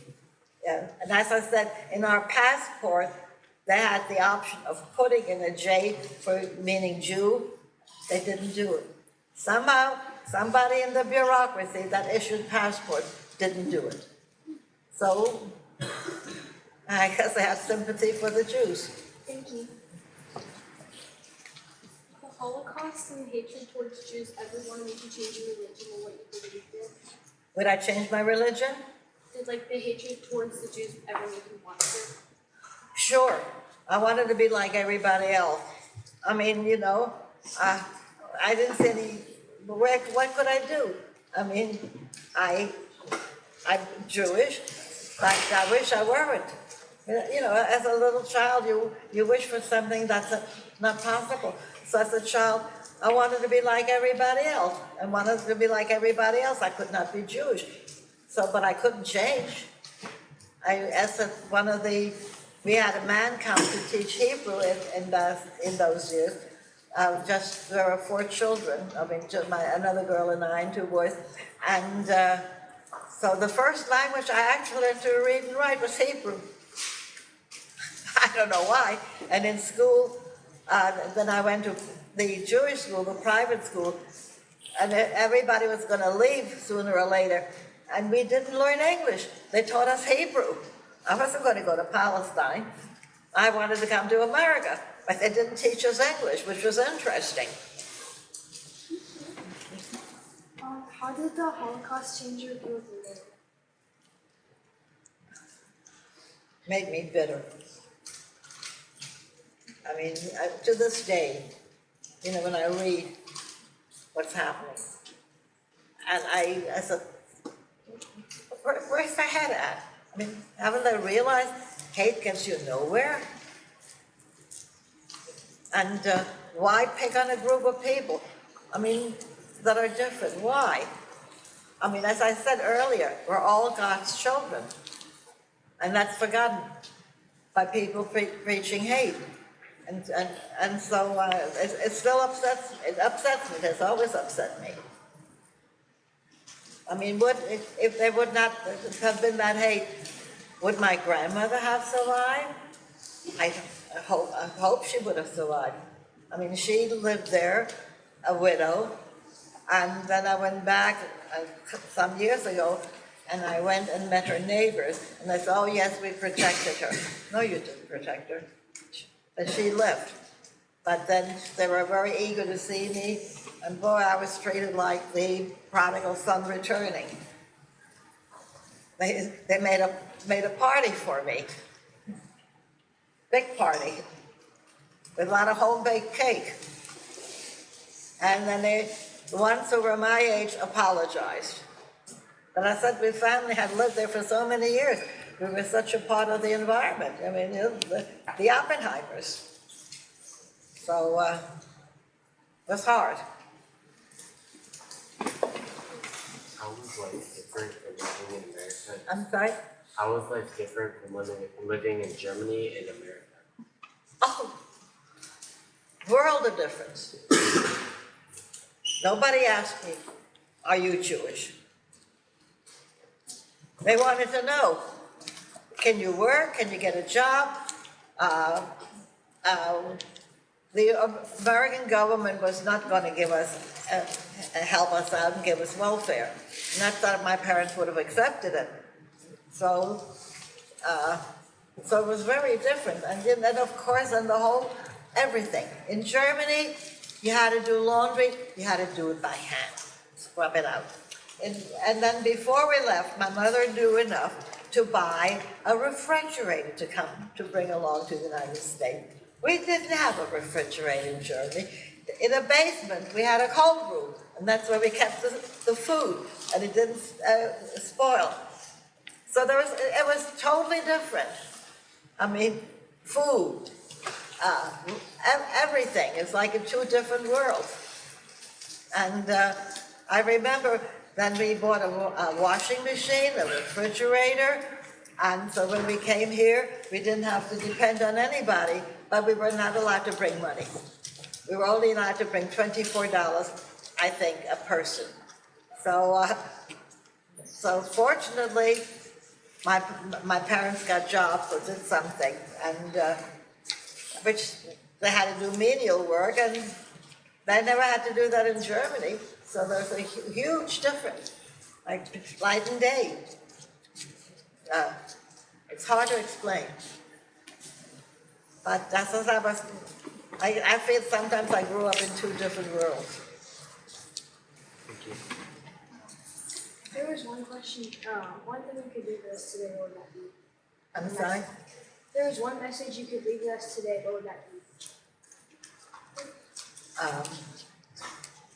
Yeah, and as I said, in our passport, they had the option of putting in a J for meaning Jew. They didn't do it. Somehow, somebody in the bureaucracy that issued passports didn't do it. So, I guess I have sympathy for the Jews. Thank you. The Holocaust and hatred towards Jews ever want to make you change your religion or what you believe in? Would I change my religion? Did like the hatred towards the Jews ever make you want to? Sure. I wanted to be like everybody else. I mean, you know, I didn't see any, what could I do? I mean, I'm Jewish, but I wish I weren't. You know, as a little child, you wish for something that's not possible. So as a child, I wanted to be like everybody else. I wanted to be like everybody else. I could not be Jewish. So, but I couldn't change. We had a man come to teach Hebrew in those years. There were 4 children. I mean, another girl and I, and 2 boys. And so the first language I actually learned to read and write was Hebrew. I don't know why. And in school, then I went to the Jewish school, the private school, and everybody was going to leave sooner or later. And we didn't learn English. They taught us Hebrew. I wasn't going to go to Palestine. I wanted to come to America, but they didn't teach us English, which was interesting. How did the Holocaust change your view of religion? Made me bitter. I mean, to this day, you know, when I read what's happening, and I said, where's the head at? I mean, haven't they realized hate gets you nowhere? And why pick on a group of people? I mean, that are different. Why? I mean, as I said earlier, we're all God's children. And that's forgotten by people preaching hate. And so it still upsets me. It has always upset me. I mean, if there would not have been that hate, would my grandmother have survived? I hope she would have survived. I mean, she lived there, a widow, and then I went back some years ago, and I went and met her neighbors, and they said, oh yes, we protected her. No, you didn't protect her. And she left. But then they were very eager to see me, and boy, I was treated like the prodigal son returning. They made a party for me. Big party. With a lot of home-baked cake. And then the ones who were my age apologized. But I said, we family had lived there for so many years. We were such a part of the environment. I mean, the Oppenheimers. So it was hard. How was life different from living in America? I'm sorry? How was life different from living in Germany and America? Oh, world of difference. Nobody asked me, are you Jewish? They wanted to know, can you work? Can you get a job? The American government was not going to give us, help us out and give us welfare. Not that my parents would have accepted it. So it was very different. And then, of course, and the whole, everything. In Germany, You had to do laundry, you had to do it by hand, scrub it out. And then before we left, my mother knew enough to buy a refrigerator to come to bring along to the United States. We didn't have a refrigerator in Germany. In the basement, we had a cold room, and that's where we kept the food, and it didn't spoil. So it was totally different. I mean, food, everything. It's like in two different worlds. And I remember then we bought a washing machine, a refrigerator, and so when we came here, we didn't have to depend on anybody, but we were not allowed to bring money. We were only allowed to bring $24, I think, a person. So fortunately, my parents got jobs or did something, and which they had to do menial work, and they never had to do that in Germany. So there's a huge difference, like night and day. It's hard to explain. But that's what I feel sometimes I grew up in two different worlds. Thank you. There was one question, one thing you could leave with us today, what would that be? I'm sorry? There was one message you could leave with us today, what would that be?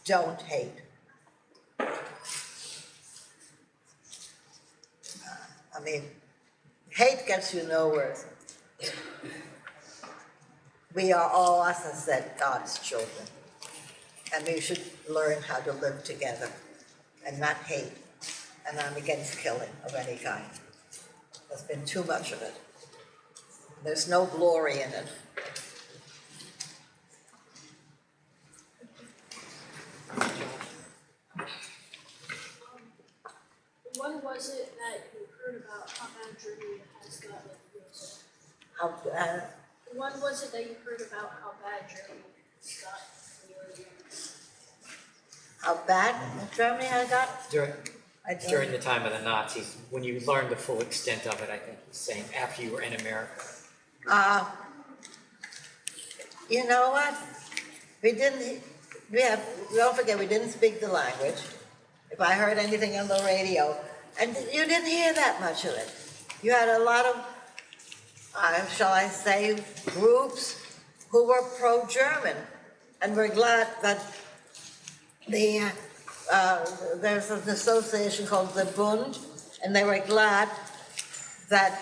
Don't hate. I mean, hate gets you nowhere. We are all, as I said, God's children. And we should learn how to live together and not hate. And I'm against killing of any kind. There's been too much of it. There's no glory in it. When was it that you heard about how bad Germany has gotten in the USA? When was it that you heard about how bad Germany has gotten in the USA? How bad Germany has got? During the time of the Nazis, when you learned the full extent of it, I think he's saying after you were in America. You know what? Don't forget, we didn't speak the language. If I heard anything on the radio, and you didn't hear that much of it. You had a lot of, shall I say, groups who were pro-German, and we're glad that there's an association called the Bund, and they were glad that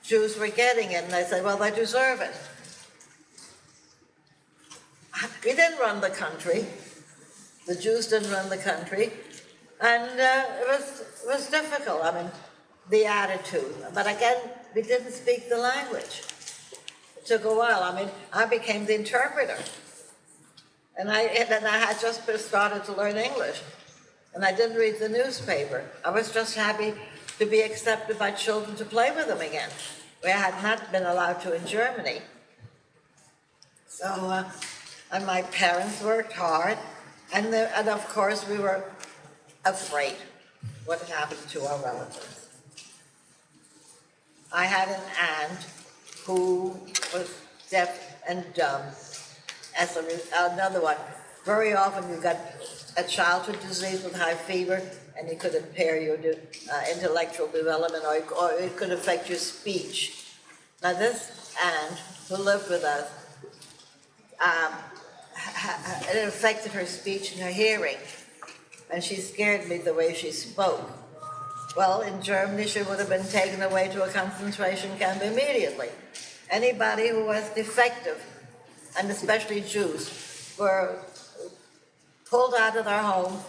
Jews were getting it, and they said, well, they deserve it. We didn't run the country. The Jews didn't run the country, and it was difficult. I mean, the attitude. But again, we didn't speak the language. It took a while. I mean, I became the interpreter, and then I had just started to learn English, and I didn't read the newspaper. I was just happy to be accepted by children to play with them again. We had not been allowed to in Germany. So, and my parents worked hard. And of course, we were afraid what happened to our relatives. I had an aunt who was deaf and dumb. Another one, very often you got a childhood disease with high fever, and it could impair your intellectual development, or it could affect your speech. Now, this aunt who lived with us, it affected her speech and her hearing, and she scared me the way she spoke. Well, in Germany, she would have been taken away to a concentration camp immediately. Anybody who was defective, and especially Jews, were pulled out of their home,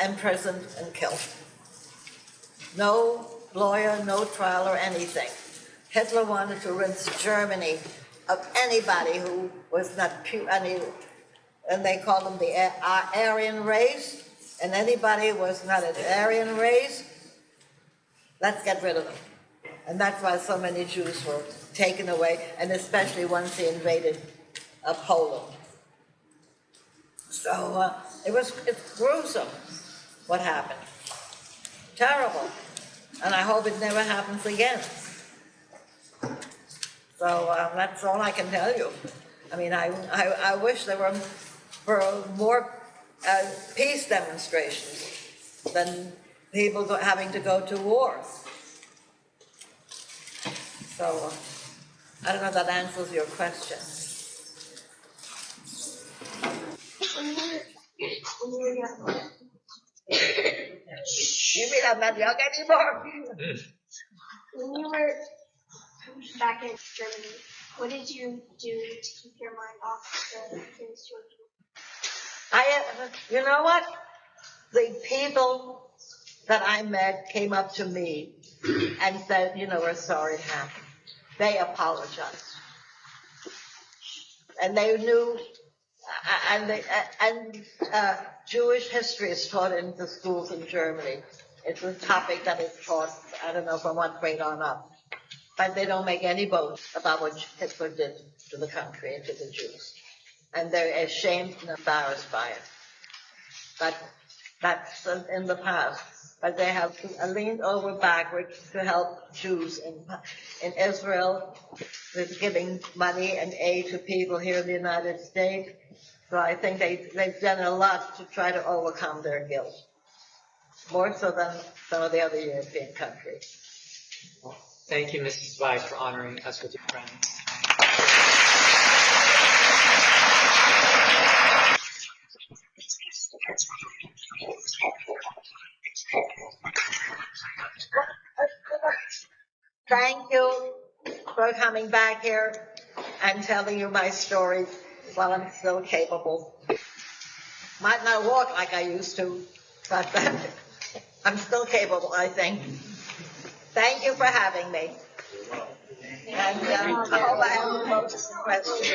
imprisoned, and killed. No lawyer, no trial, or anything. Hitler wanted to rinse Germany of anybody who was not and they called them the Aryan race, and anybody who was not an Aryan race, let's get rid of them. And that's why so many Jews were taken away, and especially once they invaded Poland. So it's gruesome what happened. Terrible. And I hope it never happens again. So that's all I can tell you. I mean, I wish there were for more peace demonstrations than people having to go to war. So I don't know if that answers your question. You mean I'm not young anymore? When you were back in Germany, what did you do to keep your mind off the things you were doing? You know what? The people that I met came up to me and said, we're sorry it happened. They apologized. And they knew, and Jewish history is taught in the schools in Germany. It's a topic that is taught, I don't know, from what grade on up. But they don't make any boast about what Hitler did to the country and to the Jews. And they're ashamed and embarrassed by it. But that's in the past. But they have leaned over backwards to help Jews in Israel with giving money and aid to people here in the United States. So I think they've done a lot to try to overcome their guilt. More so than some of the other European countries. Thank you, Mrs. Weiss, for honoring us with your presence. Thank you for coming back here and telling you my stories while I'm still capable. Might not walk like I used to, but I'm still capable, I think. Thank you for having me. And I hope I haven't posed some questions.